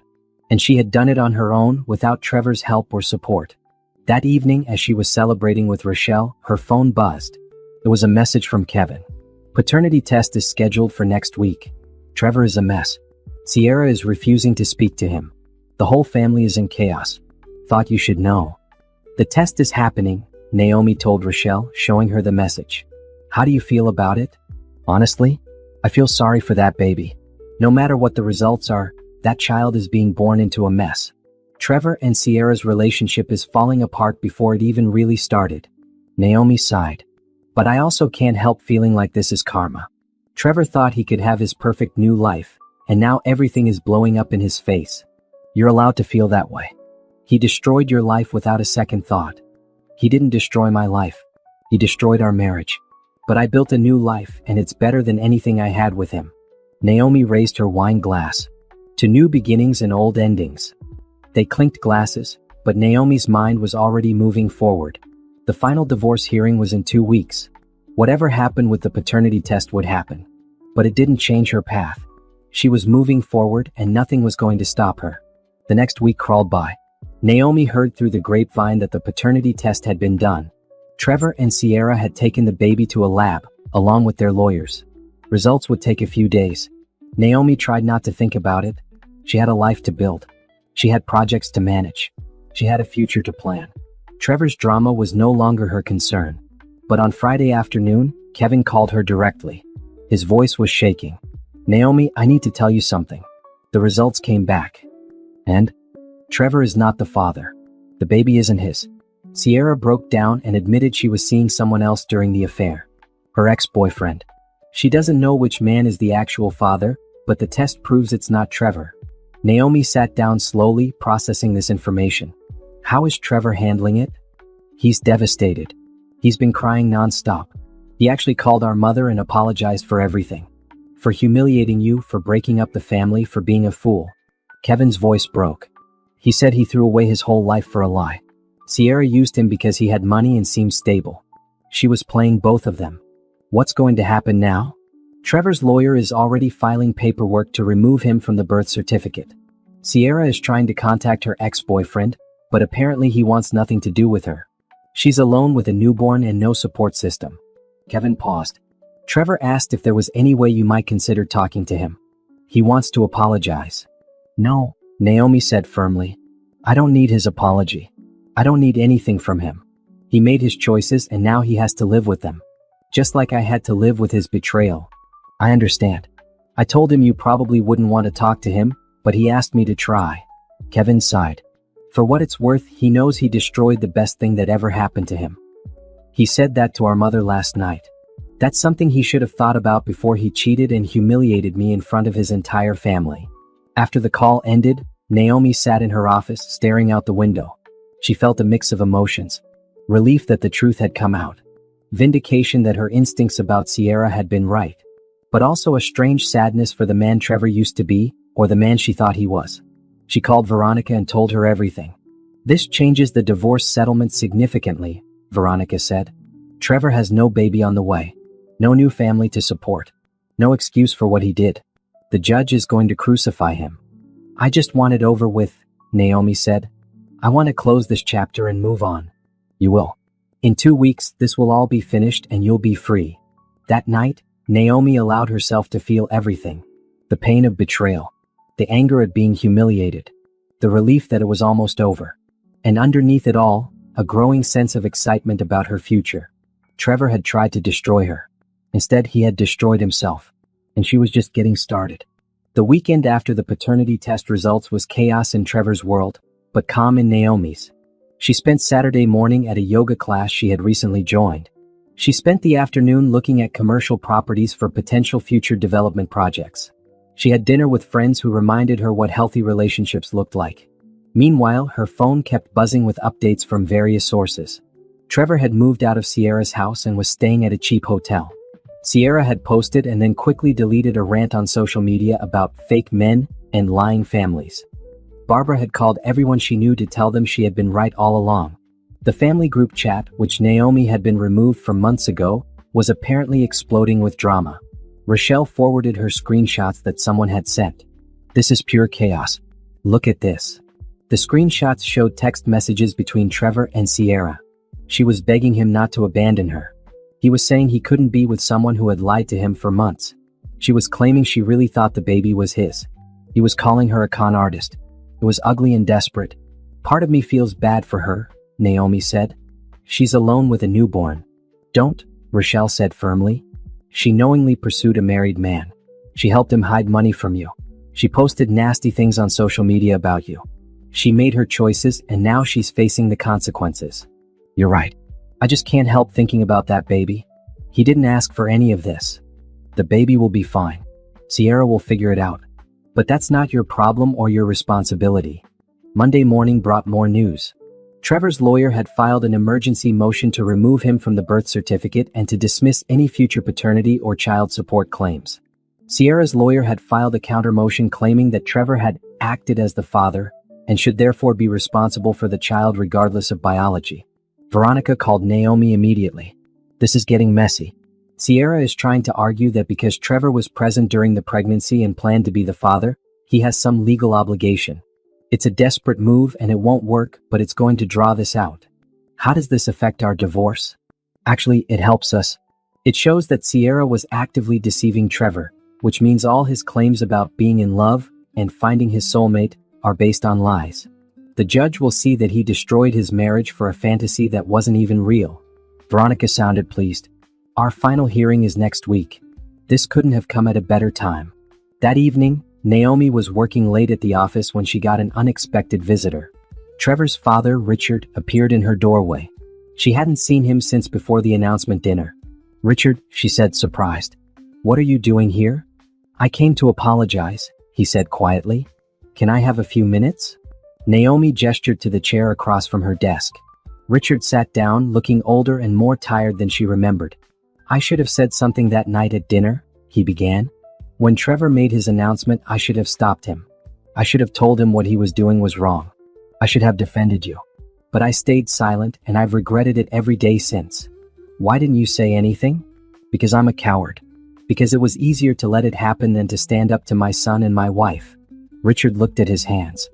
And she had done it on her own without Trevor's help or support. That evening, as she was celebrating with Rochelle, her phone buzzed. It was a message from Kevin. Paternity test is scheduled for next week. Trevor is a mess. Sierra is refusing to speak to him. The whole family is in chaos. Thought you should know. The test is happening, Naomi told Rochelle, showing her the message. How do you feel about it? Honestly, I feel sorry for that baby. No matter what the results are, that child is being born into a mess. Trevor and Sierra's relationship is falling apart before it even really started. Naomi sighed. But I also can't help feeling like this is karma. Trevor thought he could have his perfect new life, and now everything is blowing up in his face. You're allowed to feel that way. He destroyed your life without a second thought. He didn't destroy my life. He destroyed our marriage. But I built a new life, and it's better than anything I had with him. Naomi raised her wine glass. To new beginnings and old endings. They clinked glasses, but Naomi's mind was already moving forward. The final divorce hearing was in 2 weeks. Whatever happened with the paternity test would happen. But it didn't change her path. She was moving forward, and nothing was going to stop her. The next week crawled by. Naomi heard through the grapevine that the paternity test had been done. Trevor and Sierra had taken the baby to a lab, along with their lawyers. Results would take a few days. Naomi tried not to think about it. She had a life to build. She had projects to manage. She had a future to plan. Trevor's drama was no longer her concern. But on Friday afternoon, Kevin called her directly. His voice was shaking. Naomi, I need to tell you something. The results came back. And? Trevor is not the father. The baby isn't his. Sierra broke down and admitted she was seeing someone else during the affair. Her ex-boyfriend. She doesn't know which man is the actual father, but the test proves it's not Trevor. Naomi sat down slowly, processing this information. How is Trevor handling it? He's devastated. He's been crying nonstop. He actually called our mother and apologized for everything. For humiliating you, for breaking up the family, for being a fool. Kevin's voice broke. He said he threw away his whole life for a lie. Sierra used him because he had money and seemed stable. She was playing both of them. What's going to happen now? Trevor's lawyer is already filing paperwork to remove him from the birth certificate. Sierra is trying to contact her ex-boyfriend, but apparently he wants nothing to do with her. She's alone with a newborn and no support system. Kevin paused. Trevor asked if there was any way you might consider talking to him. He wants to apologize. No, Naomi said firmly. I don't need his apology. I don't need anything from him. He made his choices and now he has to live with them. Just like I had to live with his betrayal. I understand. I told him you probably wouldn't want to talk to him, but he asked me to try. Kevin sighed. For what it's worth, he knows he destroyed the best thing that ever happened to him. He said that to our mother last night. That's something he should have thought about before he cheated and humiliated me in front of his entire family. After the call ended, Naomi sat in her office, staring out the window. She felt a mix of emotions. Relief that the truth had come out. Vindication that her instincts about Sierra had been right. But also a strange sadness for the man Trevor used to be, or the man she thought he was. She called Veronica and told her everything. This changes the divorce settlement significantly, Veronica said. Trevor has no baby on the way. No new family to support. No excuse for what he did. The judge is going to crucify him. I just want it over with, Naomi said. I want to close this chapter and move on. You will. In 2 weeks, this will all be finished and you'll be free. That night, Naomi allowed herself to feel everything. The pain of betrayal. The anger at being humiliated. The relief that it was almost over. And underneath it all, a growing sense of excitement about her future. Trevor had tried to destroy her. Instead, he had destroyed himself. And she was just getting started. The weekend after the paternity test results was chaos in Trevor's world, but calm in Naomi's. She spent Saturday morning at a yoga class she had recently joined. She spent the afternoon looking at commercial properties for potential future development projects. She had dinner with friends who reminded her what healthy relationships looked like. Meanwhile, her phone kept buzzing with updates from various sources. Trevor had moved out of Sierra's house and was staying at a cheap hotel. Sierra had posted and then quickly deleted a rant on social media about fake men and lying families. Barbara had called everyone she knew to tell them she had been right all along. The family group chat, which Naomi had been removed from months ago, was apparently exploding with drama. Rochelle forwarded her screenshots that someone had sent. This is pure chaos. Look at this. The screenshots showed text messages between Trevor and Sierra. She was begging him not to abandon her. He was saying he couldn't be with someone who had lied to him for months. She was claiming she really thought the baby was his. He was calling her a con artist. It was ugly and desperate. Part of me feels bad for her, Naomi said. She's alone with a newborn. Don't, Rochelle said firmly. She knowingly pursued a married man. She helped him hide money from you. She posted nasty things on social media about you. She made her choices and now she's facing the consequences. You're right. I just can't help thinking about that baby. He didn't ask for any of this. The baby will be fine. Sierra will figure it out. But that's not your problem or your responsibility. Monday morning brought more news. Trevor's lawyer had filed an emergency motion to remove him from the birth certificate and to dismiss any future paternity or child support claims. Sierra's lawyer had filed a counter-motion claiming that Trevor had acted as the father and should therefore be responsible for the child regardless of biology. Veronica called Naomi immediately. This is getting messy. Sierra is trying to argue that because Trevor was present during the pregnancy and planned to be the father, he has some legal obligation. It's a desperate move and it won't work, but it's going to draw this out. How does this affect our divorce? Actually, it helps us. It shows that Sierra was actively deceiving Trevor, which means all his claims about being in love and finding his soulmate are based on lies. The judge will see that he destroyed his marriage for a fantasy that wasn't even real. Veronica sounded pleased. Our final hearing is next week. This couldn't have come at a better time. That evening, Naomi was working late at the office when she got an unexpected visitor. Trevor's father, Richard, appeared in her doorway. She hadn't seen him since before the announcement dinner. Richard, she said, surprised. What are you doing here? I came to apologize, he said quietly. Can I have a few minutes? Naomi gestured to the chair across from her desk. Richard sat down, looking older and more tired than she remembered. I should have said something that night at dinner, he began. When Trevor made his announcement, I should have stopped him. I should have told him what he was doing was wrong. I should have defended you. But I stayed silent and I've regretted it every day since. Why didn't you say anything? Because I'm a coward. Because it was easier to let it happen than to stand up to my son and my wife. Richard looked at his hands.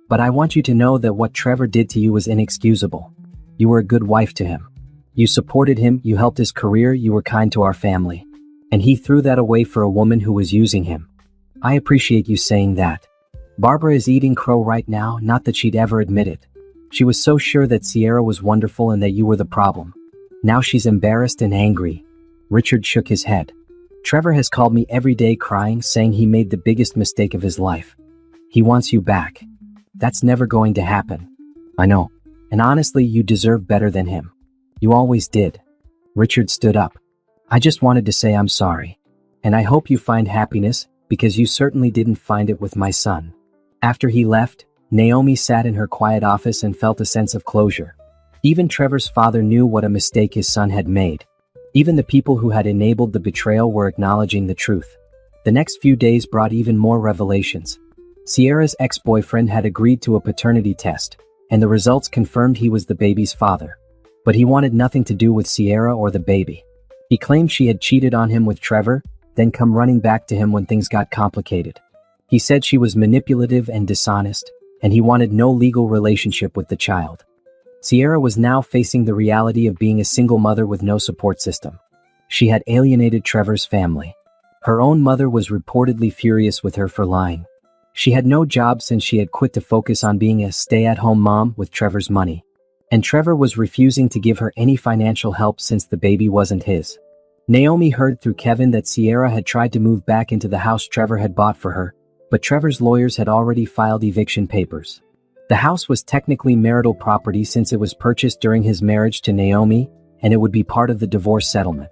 But I want you to know that what Trevor did to you was inexcusable. You were a good wife to him. You supported him, you helped his career, you were kind to our family. And he threw that away for a woman who was using him. I appreciate you saying that. Barbara is eating crow right now, not that she'd ever admit it. She was so sure that Sierra was wonderful and that you were the problem. Now she's embarrassed and angry. Richard shook his head. Trevor has called me every day crying, saying he made the biggest mistake of his life. He wants you back. That's never going to happen. I know. And honestly, you deserve better than him. You always did. Richard stood up. I just wanted to say I'm sorry. And I hope you find happiness, because you certainly didn't find it with my son. After he left, Naomi sat in her quiet office and felt a sense of closure. Even Trevor's father knew what a mistake his son had made. Even the people who had enabled the betrayal were acknowledging the truth. The next few days brought even more revelations. Sierra's ex-boyfriend had agreed to a paternity test, and the results confirmed he was the baby's father. But he wanted nothing to do with Sierra or the baby. He claimed she had cheated on him with Trevor, then come running back to him when things got complicated. He said she was manipulative and dishonest, and he wanted no legal relationship with the child. Sierra was now facing the reality of being a single mother with no support system. She had alienated Trevor's family. Her own mother was reportedly furious with her for lying. She had no job since she had quit to focus on being a stay-at-home mom with Trevor's money. And Trevor was refusing to give her any financial help since the baby wasn't his. Naomi heard through Kevin that Sierra had tried to move back into the house Trevor had bought for her, but Trevor's lawyers had already filed eviction papers. The house was technically marital property since it was purchased during his marriage to Naomi, and it would be part of the divorce settlement.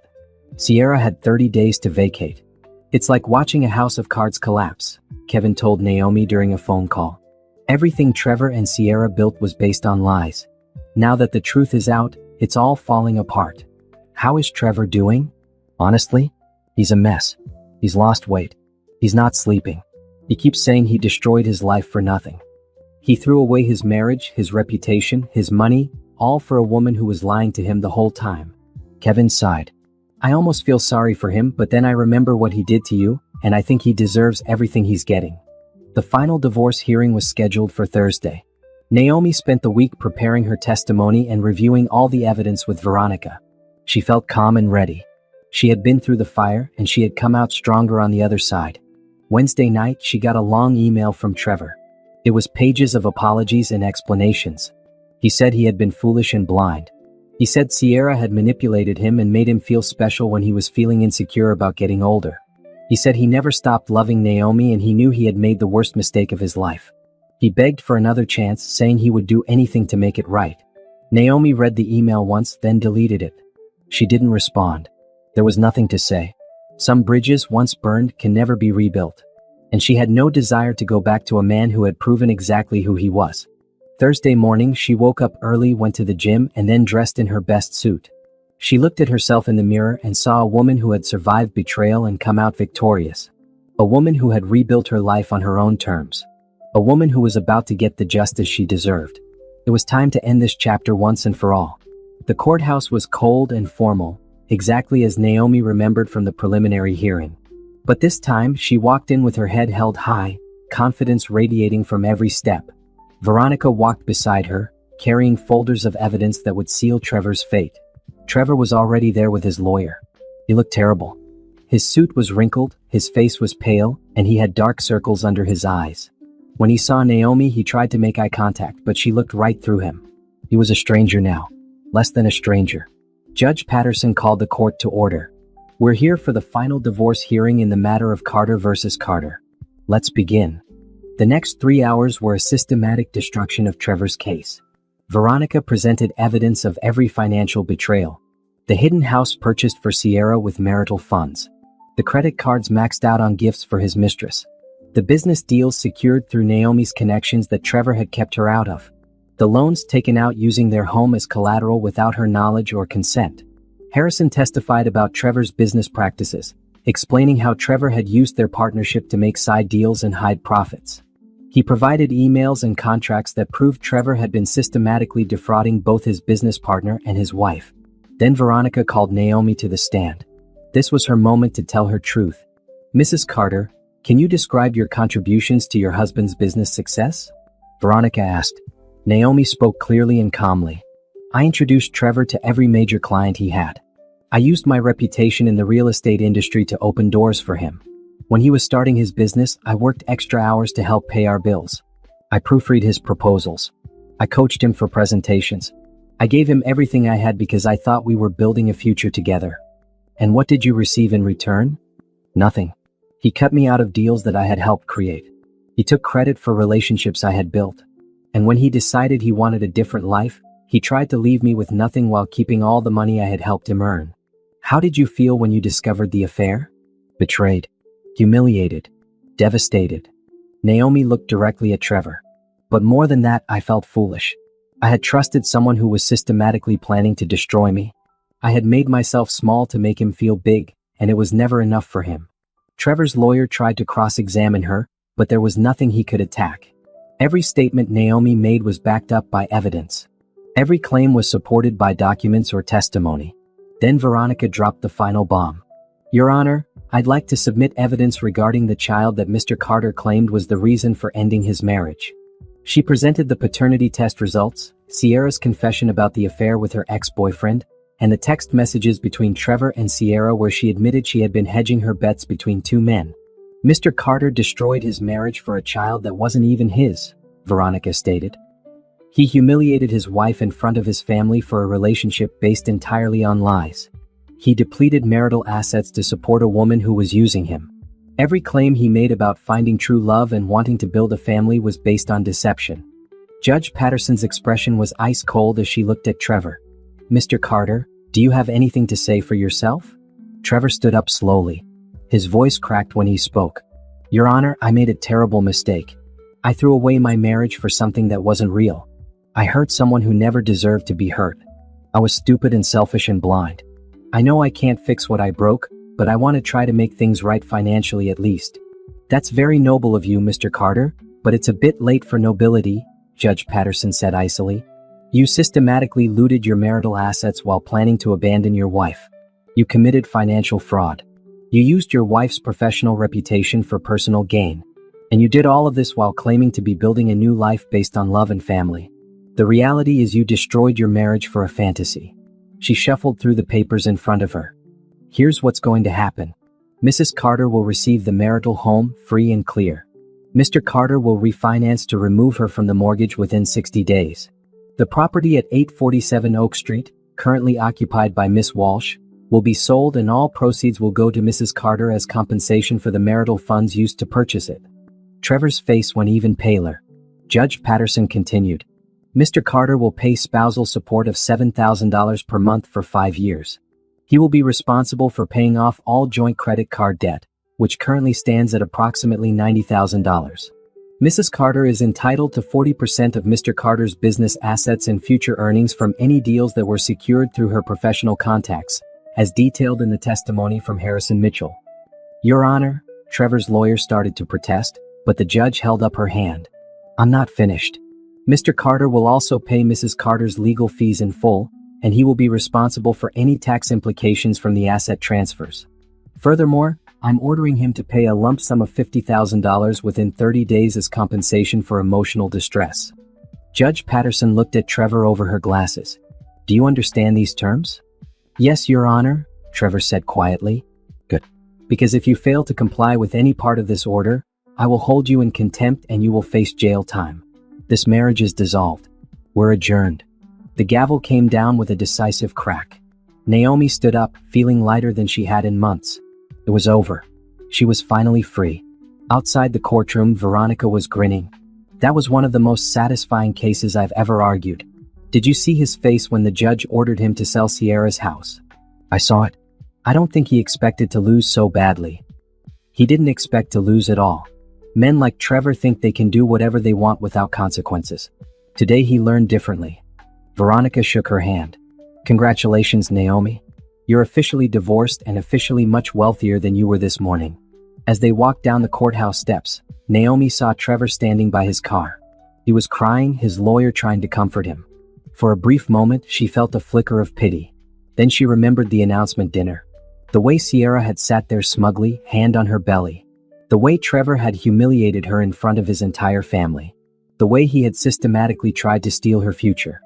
Sierra had 30 days to vacate. It's like watching a house of cards collapse, Kevin told Naomi during a phone call. Everything Trevor and Sierra built was based on lies. Now that the truth is out, it's all falling apart. How is Trevor doing? Honestly, he's a mess. He's lost weight. He's not sleeping. He keeps saying he destroyed his life for nothing. He threw away his marriage, his reputation, his money, all for a woman who was lying to him the whole time. Kevin sighed. I almost feel sorry for him, but then I remember what he did to you, and I think he deserves everything he's getting. The final divorce hearing was scheduled for Thursday. Naomi spent the week preparing her testimony and reviewing all the evidence with Veronica. She felt calm and ready. She had been through the fire, and she had come out stronger on the other side. Wednesday night, she got a long email from Trevor. It was pages of apologies and explanations. He said he had been foolish and blind. He said Sierra had manipulated him and made him feel special when he was feeling insecure about getting older. He said he never stopped loving Naomi and he knew he had made the worst mistake of his life. He begged for another chance, saying he would do anything to make it right. Naomi read the email once, then deleted it. She didn't respond. There was nothing to say. Some bridges once burned can never be rebuilt. And she had no desire to go back to a man who had proven exactly who he was. Thursday morning, she woke up early, went to the gym, and then dressed in her best suit. She looked at herself in the mirror and saw a woman who had survived betrayal and come out victorious. A woman who had rebuilt her life on her own terms. A woman who was about to get the justice she deserved. It was time to end this chapter once and for all. The courthouse was cold and formal, exactly as Naomi remembered from the preliminary hearing. But this time, she walked in with her head held high, confidence radiating from every step. Veronica walked beside her, carrying folders of evidence that would seal Trevor's fate. Trevor was already there with his lawyer. He looked terrible. His suit was wrinkled, his face was pale, and he had dark circles under his eyes. When he saw Naomi, he tried to make eye contact, but she looked right through him. He was a stranger now. Less than a stranger. Judge Patterson called the court to order. We're here for the final divorce hearing in the matter of Carter versus Carter. Let's begin. The next 3 hours were a systematic destruction of Trevor's case. Veronica presented evidence of every financial betrayal. The hidden house purchased for Sierra with marital funds. The credit cards maxed out on gifts for his mistress. The business deals secured through Naomi's connections that Trevor had kept her out of. The loans taken out using their home as collateral without her knowledge or consent. Harrison testified about Trevor's business practices, explaining how Trevor had used their partnership to make side deals and hide profits. He provided emails and contracts that proved Trevor had been systematically defrauding both his business partner and his wife. Then Veronica called Naomi to the stand. This was her moment to tell her truth. Mrs. Carter, Can you describe your contributions to your husband's business success? Veronica asked. Naomi spoke clearly and calmly. I introduced Trevor to every major client he had. I used my reputation in the real estate industry to open doors for him. When he was starting his business, I worked extra hours to help pay our bills. I proofread his proposals. I coached him for presentations. I gave him everything I had because I thought we were building a future together. And what did you receive in return? Nothing. He cut me out of deals that I had helped create. He took credit for relationships I had built. And when he decided he wanted a different life, he tried to leave me with nothing while keeping all the money I had helped him earn. How did you feel when you discovered the affair? Betrayed. Humiliated. Devastated. Naomi looked directly at Trevor. But more than that, I felt foolish. I had trusted someone who was systematically planning to destroy me. I had made myself small to make him feel big, and it was never enough for him. Trevor's lawyer tried to cross-examine her, but there was nothing he could attack. Every statement Naomi made was backed up by evidence. Every claim was supported by documents or testimony. Then Veronica dropped the final bomb. Your Honor, I'd like to submit evidence regarding the child that Mr. Carter claimed was the reason for ending his marriage. She presented the paternity test results, Sierra's confession about the affair with her ex-boyfriend, and the text messages between Trevor and Sierra where she admitted she had been hedging her bets between two men. Mr. Carter destroyed his marriage for a child that wasn't even his, Veronica stated. He humiliated his wife in front of his family for a relationship based entirely on lies. He depleted marital assets to support a woman who was using him. Every claim he made about finding true love and wanting to build a family was based on deception. Judge Patterson's expression was ice cold as she looked at Trevor. Mr. Carter, do you have anything to say for yourself? Trevor stood up slowly. His voice cracked when he spoke. Your Honor, I made a terrible mistake. I threw away my marriage for something that wasn't real. I hurt someone who never deserved to be hurt. I was stupid and selfish and blind. I know I can't fix what I broke, but I want to try to make things right financially at least. That's very noble of you, Mr. Carter, but it's a bit late for nobility, Judge Patterson said icily. You systematically looted your marital assets while planning to abandon your wife. You committed financial fraud. You used your wife's professional reputation for personal gain. And you did all of this while claiming to be building a new life based on love and family. The reality is you destroyed your marriage for a fantasy. She shuffled through the papers in front of her. Here's what's going to happen. Mrs. Carter will receive the marital home free and clear. Mr. Carter will refinance to remove her from the mortgage within 60 days. The property at 847 Oak Street, currently occupied by Miss Walsh, will be sold and all proceeds will go to Mrs. Carter as compensation for the marital funds used to purchase it. Trevor's face went even paler. Judge Patterson continued. Mr. Carter will pay spousal support of $7,000 per month for 5 years. He will be responsible for paying off all joint credit card debt, which currently stands at approximately $90,000. Mrs. Carter is entitled to 40% of Mr. Carter's business assets and future earnings from any deals that were secured through her professional contacts, as detailed in the testimony from Harrison Mitchell. Your Honor, Trevor's lawyer started to protest, but the judge held up her hand. I'm not finished. Mr. Carter will also pay Mrs. Carter's legal fees in full, and he will be responsible for any tax implications from the asset transfers. Furthermore, I'm ordering him to pay a lump sum of $50,000 within 30 days as compensation for emotional distress. Judge Patterson looked at Trevor over her glasses. Do you understand these terms? Yes, Your Honor, Trevor said quietly. Good. Because if you fail to comply with any part of this order, I will hold you in contempt and you will face jail time. This marriage is dissolved. We're adjourned. The gavel came down with a decisive crack. Naomi stood up, feeling lighter than she had in months. It was over. She was finally free. Outside the courtroom, Veronica was grinning. That was one of the most satisfying cases I've ever argued. Did you see his face when the judge ordered him to sell Sierra's house? I saw it. I don't think he expected to lose so badly. He didn't expect to lose at all. Men like Trevor think they can do whatever they want without consequences. Today he learned differently. Veronica shook her hand. Congratulations, Naomi. You're officially divorced and officially much wealthier than you were this morning. As they walked down the courthouse steps, Naomi saw Trevor standing by his car. He was crying, his lawyer trying to comfort him. For a brief moment, she felt a flicker of pity. Then she remembered the announcement dinner. The way Sierra had sat there smugly, hand on her belly. The way Trevor had humiliated her in front of his entire family. The way he had systematically tried to steal her future.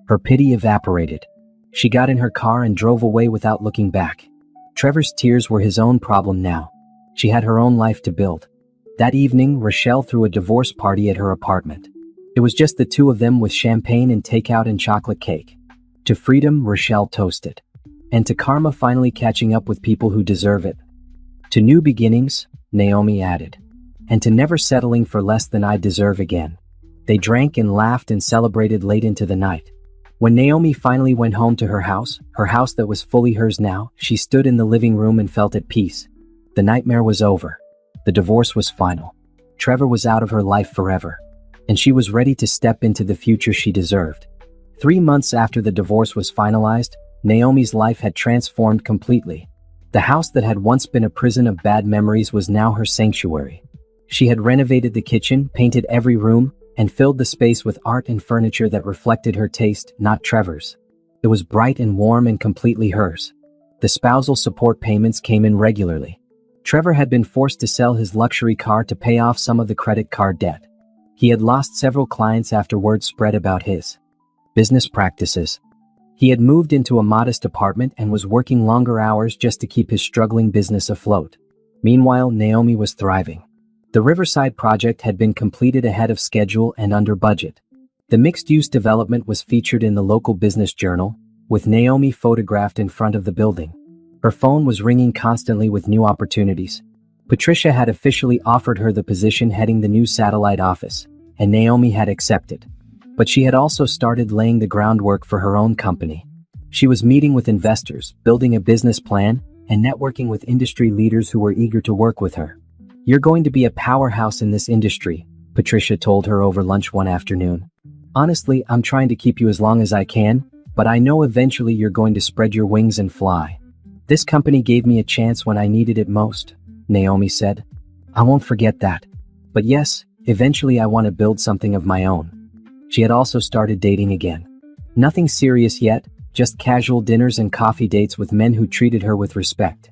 Her pity evaporated. She got in her car and drove away without looking back. Trevor's tears were his own problem now. She had her own life to build. That evening, Rochelle threw a divorce party at her apartment. It was just the two of them with champagne and takeout and chocolate cake. To freedom, Rochelle toasted. And to karma finally catching up with people who deserve it. To new beginnings, Naomi added. And to never settling for less than I deserve again. They drank and laughed and celebrated late into the night. When Naomi finally went home to her house that was fully hers now, she stood in the living room and felt at peace. The nightmare was over. The divorce was final. Trevor was out of her life forever. And she was ready to step into the future she deserved. 3 months after the divorce was finalized, Naomi's life had transformed completely. The house that had once been a prison of bad memories was now her sanctuary. She had renovated the kitchen, painted every room, and filled the space with art and furniture that reflected her taste, not Trevor's. It was bright and warm and completely hers. The spousal support payments came in regularly. Trevor had been forced to sell his luxury car to pay off some of the credit card debt. He had lost several clients after word spread about his business practices. He had moved into a modest apartment and was working longer hours just to keep his struggling business afloat. Meanwhile, Naomi was thriving. The Riverside project had been completed ahead of schedule and under budget. The mixed-use development was featured in the local business journal, with Naomi photographed in front of the building. Her phone was ringing constantly with new opportunities. Patricia had officially offered her the position heading the new satellite office, and Naomi had accepted. But she had also started laying the groundwork for her own company. She was meeting with investors, building a business plan, and networking with industry leaders who were eager to work with her. "You're going to be a powerhouse in this industry," Patricia told her over lunch one afternoon. "Honestly, I'm trying to keep you as long as I can, but I know eventually you're going to spread your wings and fly. This company gave me a chance when I needed it most," Naomi said. "I won't forget that. But yes, eventually I want to build something of my own." She had also started dating again. Nothing serious yet, just casual dinners and coffee dates with men who treated her with respect.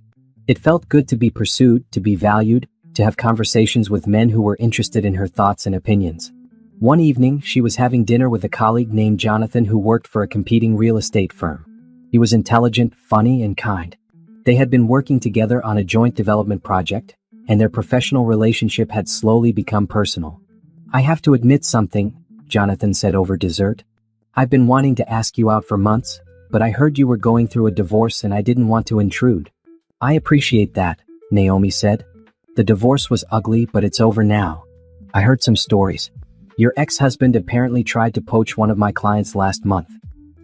It felt good to be pursued, to be valued, to have conversations with men who were interested in her thoughts and opinions. One evening, she was having dinner with a colleague named Jonathan who worked for a competing real estate firm. He was intelligent, funny, and kind. They had been working together on a joint development project, and their professional relationship had slowly become personal. "I have to admit something," Jonathan said over dessert. "I've been wanting to ask you out for months, but I heard you were going through a divorce and I didn't want to intrude." "I appreciate that," Naomi said. "The divorce was ugly, but it's over now. I heard some stories. Your ex-husband apparently tried to poach one of my clients last month.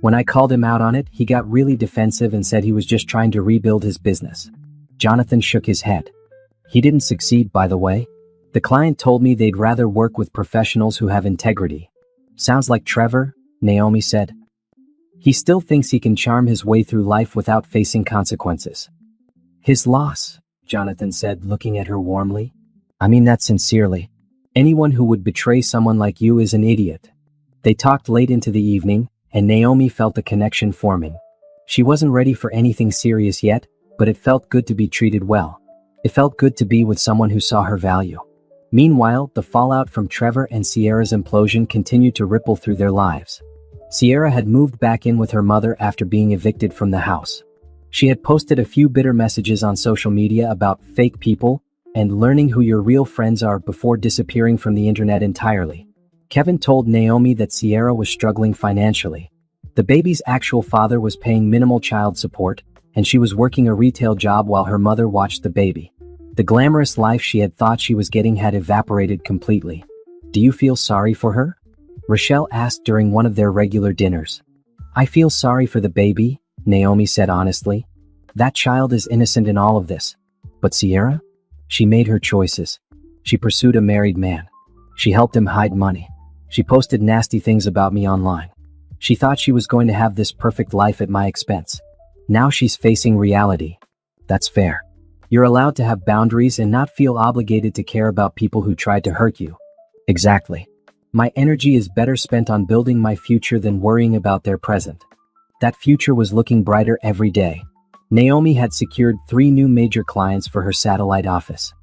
When I called him out on it, he got really defensive and said he was just trying to rebuild his business." Jonathan shook his head. "He didn't succeed, by the way. The client told me they'd rather work with professionals who have integrity." "Sounds like Trevor," Naomi said. "He still thinks he can charm his way through life without facing consequences." "His loss," Jonathan said, looking at her warmly. "I mean that sincerely. Anyone who would betray someone like you is an idiot." They talked late into the evening, and Naomi felt a connection forming. She wasn't ready for anything serious yet, but it felt good to be treated well. It felt good to be with someone who saw her value. Meanwhile, the fallout from Trevor and Sierra's implosion continued to ripple through their lives. Sierra had moved back in with her mother after being evicted from the house. She had posted a few bitter messages on social media about fake people and learning who your real friends are before disappearing from the internet entirely. Kevin told Naomi that Sierra was struggling financially. The baby's actual father was paying minimal child support, and she was working a retail job while her mother watched the baby. The glamorous life she had thought she was getting had evaporated completely. "Do you feel sorry for her?" Rochelle asked during one of their regular dinners. "I feel sorry for the baby," Naomi said honestly. "That child is innocent in all of this. But Sierra? She made her choices. She pursued a married man. She helped him hide money. She posted nasty things about me online. She thought she was going to have this perfect life at my expense. Now she's facing reality. That's fair. You're allowed to have boundaries and not feel obligated to care about people who tried to hurt you." "Exactly. My energy is better spent on building my future than worrying about their present." That future was looking brighter every day. Naomi had secured 3 new major clients for her satellite office.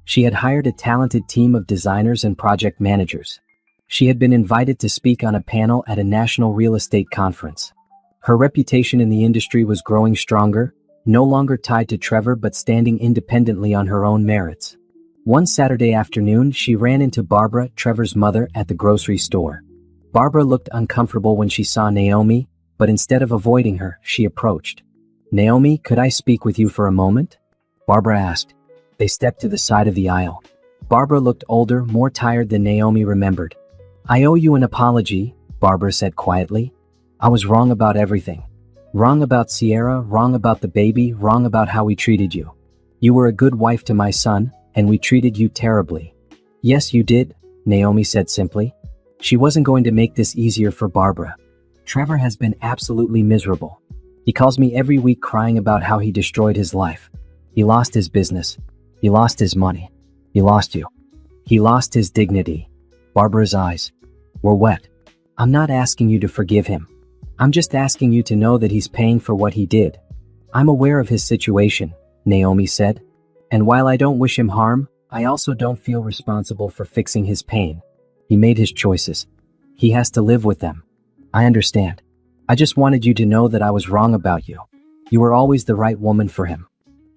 She had hired a talented team of designers and project managers. She had been invited to speak on a panel at a national real estate conference. Her reputation in the industry was growing stronger, no longer tied to Trevor but standing independently on her own merits. One Saturday afternoon, she ran into Barbara, Trevor's mother, at the grocery store. Barbara looked uncomfortable when she saw Naomi, but instead of avoiding her, she approached. "Naomi, could I speak with you for a moment?" Barbara asked. They stepped to the side of the aisle. Barbara looked older, more tired than Naomi remembered. "I owe you an apology," Barbara said quietly. "I was wrong about everything. Wrong about Sierra, wrong about the baby, wrong about how we treated you. You were a good wife to my son, and we treated you terribly." "Yes, you did," Naomi said simply. She wasn't going to make this easier for Barbara. "Trevor has been absolutely miserable. He calls me every week crying about how he destroyed his life. He lost his business. He lost his money. He lost you. He lost his dignity." Barbara's eyes were wet. "I'm not asking you to forgive him. I'm just asking you to know that he's paying for what he did." "I'm aware of his situation," Naomi said. "And while I don't wish him harm, I also don't feel responsible for fixing his pain. He made his choices. He has to live with them. I understand. I just wanted you to know that I was wrong about you. You were always the right woman for him.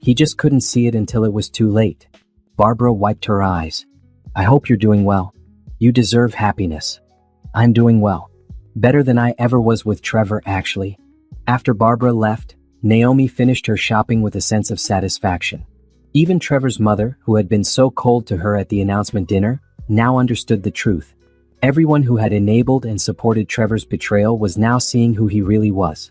He just couldn't see it until it was too late." Barbara wiped her eyes. "I hope you're doing well. You deserve happiness." "I'm doing well. Better than I ever was with Trevor, actually." After Barbara left, Naomi finished her shopping with a sense of satisfaction. Even Trevor's mother, who had been so cold to her at the announcement dinner, now understood the truth. Everyone who had enabled and supported Trevor's betrayal was now seeing who he really was.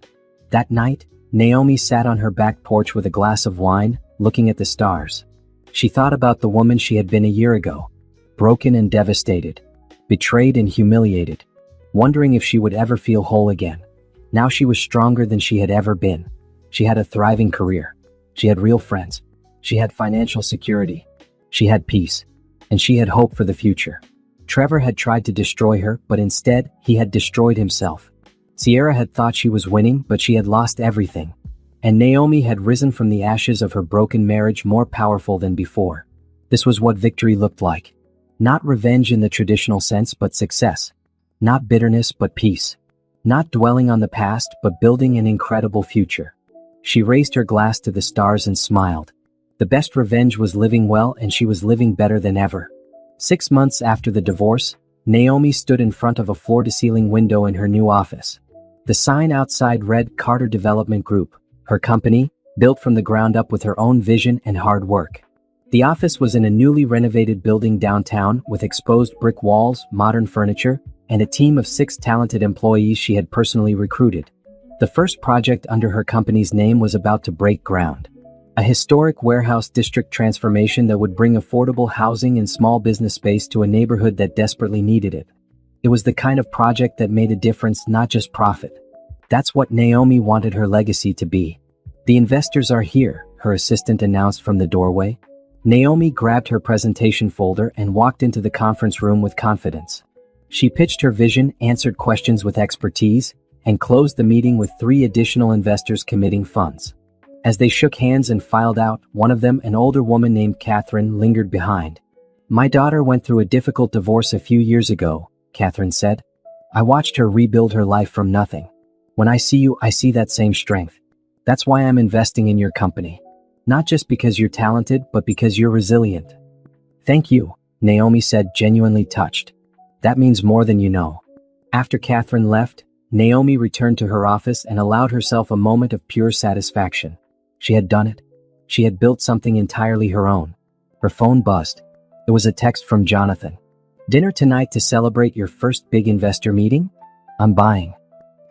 That night, Naomi sat on her back porch with a glass of wine, looking at the stars. She thought about the woman she had been a year ago, broken and devastated, betrayed and humiliated, wondering if she would ever feel whole again. Now she was stronger than she had ever been. She had a thriving career. She had real friends. She had financial security. She had peace. And she had hope for the future. Trevor had tried to destroy her, but instead, he had destroyed himself. Sierra had thought she was winning, but she had lost everything. And Naomi had risen from the ashes of her broken marriage more powerful than before. This was what victory looked like. Not revenge in the traditional sense, but success. Not bitterness, but peace. Not dwelling on the past, but building an incredible future. She raised her glass to the stars and smiled. The best revenge was living well, and she was living better than ever. 6 months after the divorce, Naomi stood in front of a floor-to-ceiling window in her new office. The sign outside read Carter Development Group, her company, built from the ground up with her own vision and hard work. The office was in a newly renovated building downtown with exposed brick walls, modern furniture, and a team of 6 talented employees she had personally recruited. The first project under her company's name was about to break ground. A historic warehouse district transformation that would bring affordable housing and small business space to a neighborhood that desperately needed it. It was the kind of project that made a difference, not just profit. That's what Naomi wanted her legacy to be. "The investors are here," her assistant announced from the doorway. Naomi grabbed her presentation folder and walked into the conference room with confidence. She pitched her vision, answered questions with expertise, and closed the meeting with 3 additional investors committing funds. As they shook hands and filed out, one of them, an older woman named Catherine, lingered behind. "My daughter went through a difficult divorce a few years ago," Catherine said. "I watched her rebuild her life from nothing. When I see you, I see that same strength. That's why I'm investing in your company. Not just because you're talented, but because you're resilient." "Thank you," Naomi said, genuinely touched. "That means more than you know." After Catherine left, Naomi returned to her office and allowed herself a moment of pure satisfaction. She had done it. She had built something entirely her own. Her phone buzzed. It was a text from Jonathan. "Dinner tonight to celebrate your first big investor meeting? I'm buying."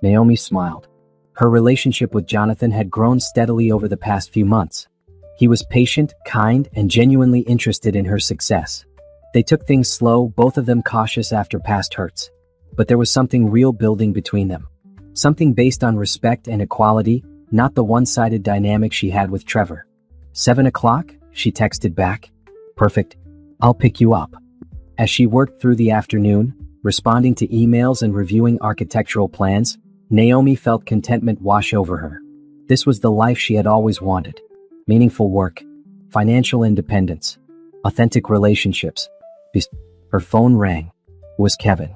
Naomi smiled. Her relationship with Jonathan had grown steadily over the past few months. He was patient, kind, and genuinely interested in her success. They took things slow, both of them cautious after past hurts. But there was something real building between them. Something based on respect and equality, not the one-sided dynamic she had with Trevor. 7 o'clock, she texted back. "Perfect. I'll pick you up." As she worked through the afternoon, responding to emails and reviewing architectural plans, Naomi felt contentment wash over her. This was the life she had always wanted. Meaningful work, financial independence, Authentic relationships. Her phone rang. It was Kevin.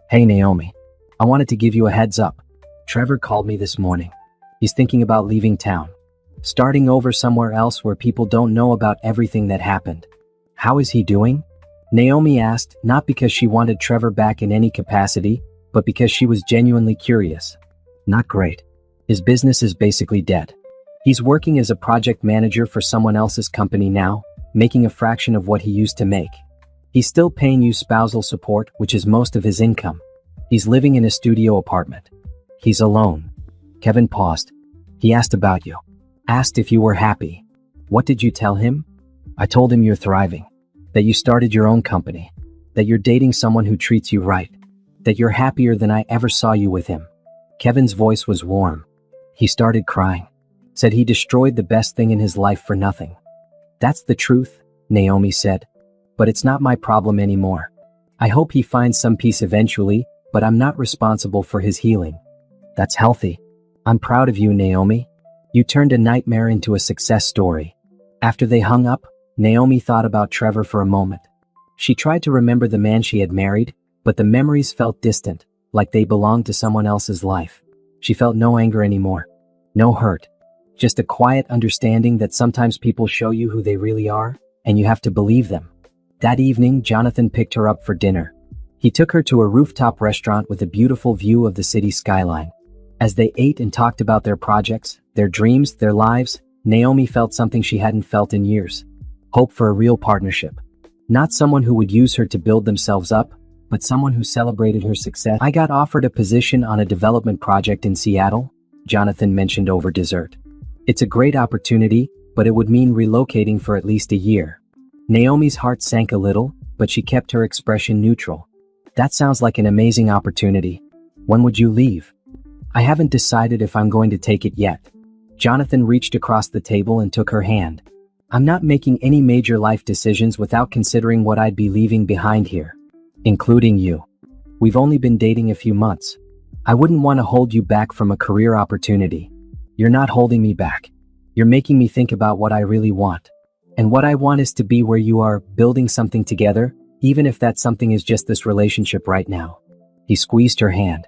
Hey Naomi. I wanted to give you a heads up. Trevor called me this morning. He's thinking about leaving town. Starting over somewhere else where people don't know about everything that happened. How is he doing? Naomi asked, not because she wanted Trevor back in any capacity, but because she was genuinely curious. Not great. His business is basically dead. He's working as a project manager for someone else's company now, making a fraction of what he used to make. He's still paying you spousal support, which is most of his income. He's living in a studio apartment. He's alone. Kevin paused. He asked about you. Asked if you were happy. What did you tell him? I told him you're thriving. That you started your own company. That you're dating someone who treats you right. That you're happier than I ever saw you with him. Kevin's voice was warm. He started crying. Said he destroyed the best thing in his life for nothing. That's the truth, Naomi said. But it's not my problem anymore. I hope he finds some peace eventually, but I'm not responsible for his healing. That's healthy. I'm proud of you, Naomi. You turned a nightmare into a success story. After they hung up, Naomi thought about Trevor for a moment. She tried to remember the man she had married, but the memories felt distant, like they belonged to someone else's life. She felt no anger anymore. No hurt. Just a quiet understanding that sometimes people show you who they really are, and you have to believe them. That evening, Jonathan picked her up for dinner. He took her to a rooftop restaurant with a beautiful view of the city skyline. As they ate and talked about their projects, their dreams, their lives, Naomi felt something she hadn't felt in years. Hope for a real partnership. Not someone who would use her to build themselves up, but someone who celebrated her success. I got offered a position on a development project in Seattle, Jonathan mentioned over dessert. It's a great opportunity, but it would mean relocating for at least a year. Naomi's heart sank a little, but she kept her expression neutral. That sounds like an amazing opportunity. When would you leave? I haven't decided if I'm going to take it yet. Jonathan reached across the table and took her hand. I'm not making any major life decisions without considering what I'd be leaving behind here. Including you. We've only been dating a few months. I wouldn't want to hold you back from a career opportunity. You're not holding me back. You're making me think about what I really want. And what I want is to be where you are, building something together, even if that something is just this relationship right now. He squeezed her hand.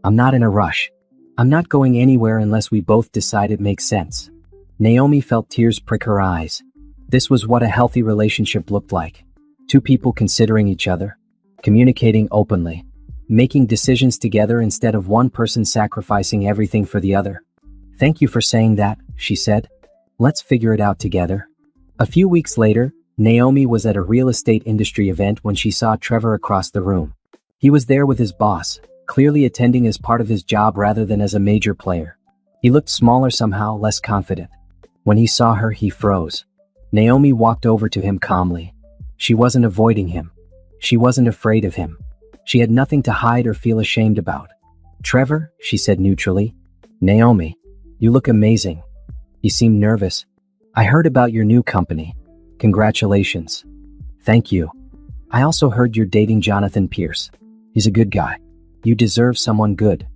I'm not in a rush. I'm not going anywhere unless we both decide it makes sense. Naomi felt tears prick her eyes. This was what a healthy relationship looked like. Two people considering each other, communicating openly, making decisions together instead of one person sacrificing everything for the other. Thank you for saying that, she said. Let's figure it out together. A few weeks later, Naomi was at a real estate industry event when she saw Trevor across the room. He was there with his boss, clearly attending as part of his job rather than as a major player. He looked smaller somehow, less confident. When he saw her, he froze. Naomi walked over to him calmly. She wasn't avoiding him. She wasn't afraid of him. She had nothing to hide or feel ashamed about. Trevor, she said neutrally. Naomi, you look amazing. You seem nervous. I heard about your new company. Congratulations. Thank you. I also heard you're dating Jonathan Pierce. He's a good guy. You deserve someone good.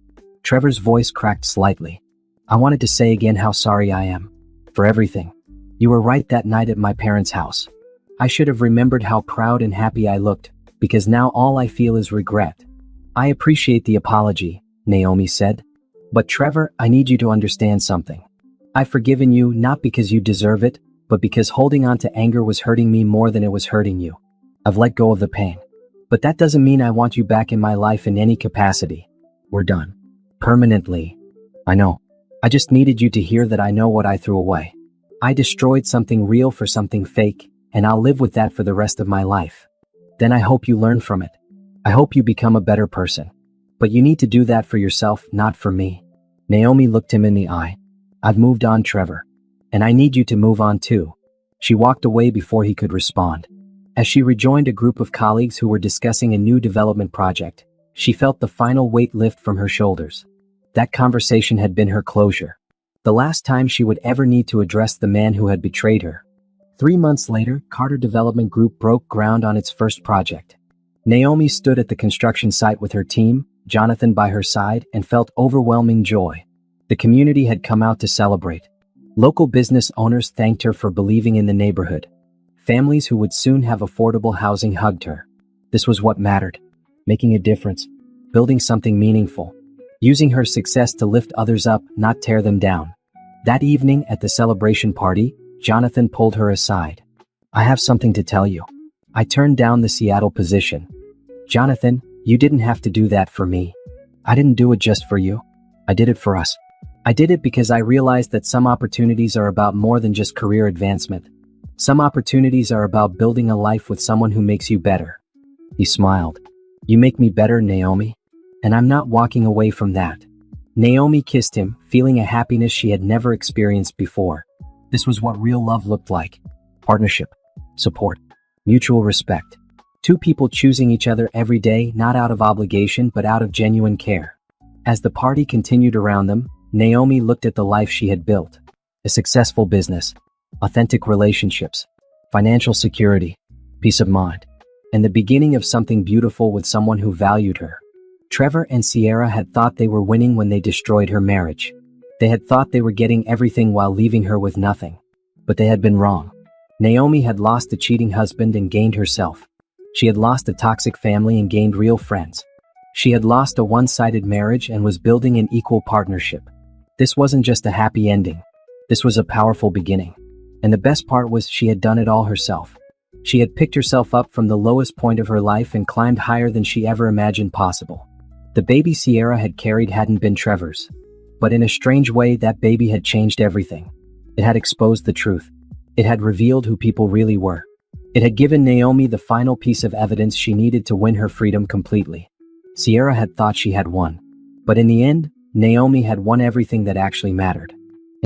Trevor's voice cracked slightly. I wanted to say again how sorry I am. For everything. You were right that night at my parents' house. I should have remembered how proud and happy I looked, because now all I feel is regret. I appreciate the apology, Naomi said. But Trevor, I need you to understand something. I've forgiven you not because you deserve it, but because holding on to anger was hurting me more than it was hurting you. I've let go of the pain. But that doesn't mean I want you back in my life in any capacity. We're done. Permanently. I know. I just needed you to hear that I know what I threw away. I destroyed something real for something fake, and I'll live with that for the rest of my life. Then I hope you learn from it. I hope you become a better person. But you need to do that for yourself, not for me. Naomi looked him in the eye. I've moved on, Trevor. And I need you to move on too. She walked away before he could respond. As she rejoined a group of colleagues who were discussing a new development project, she felt the final weight lift from her shoulders. That conversation had been her closure. The last time she would ever need to address the man who had betrayed her. 3 months later, Carter Development Group broke ground on its first project. Naomi stood at the construction site with her team, Jonathan by her side, and felt overwhelming joy. The community had come out to celebrate. Local business owners thanked her for believing in the neighborhood. Families who would soon have affordable housing hugged her. This was what mattered. Making a difference. Building something meaningful. Using her success to lift others up, not tear them down. That evening at the celebration party, Jonathan pulled her aside. "I have something to tell you." I turned down the Seattle position. "Jonathan, you didn't have to do that for me. I didn't do it just for you. I did it for us. I did it because I realized that some opportunities are about more than just career advancement. Some opportunities are about building a life with someone who makes you better." He smiled. "You make me better, Naomi. And I'm not walking away from that." Naomi kissed him, feeling a happiness she had never experienced before. This was what real love looked like. Partnership. Support. Mutual respect. Two people choosing each other every day, not out of obligation but out of genuine care. As the party continued around them, Naomi looked at the life she had built. A successful business. Authentic relationships. Financial security. Peace of mind. And the beginning of something beautiful with someone who valued her. Trevor and Sierra had thought they were winning when they destroyed her marriage. They had thought they were getting everything while leaving her with nothing. But they had been wrong. Naomi had lost a cheating husband and gained herself. She had lost a toxic family and gained real friends. She had lost a one-sided marriage and was building an equal partnership. This wasn't just a happy ending. This was a powerful beginning. And the best part was she had done it all herself. She had picked herself up from the lowest point of her life and climbed higher than she ever imagined possible. The baby Sierra had carried hadn't been Trevor's. But in a strange way, that baby had changed everything. It had exposed the truth. It had revealed who people really were. It had given Naomi the final piece of evidence she needed to win her freedom completely. Sierra had thought she had won. But in the end, Naomi had won everything that actually mattered.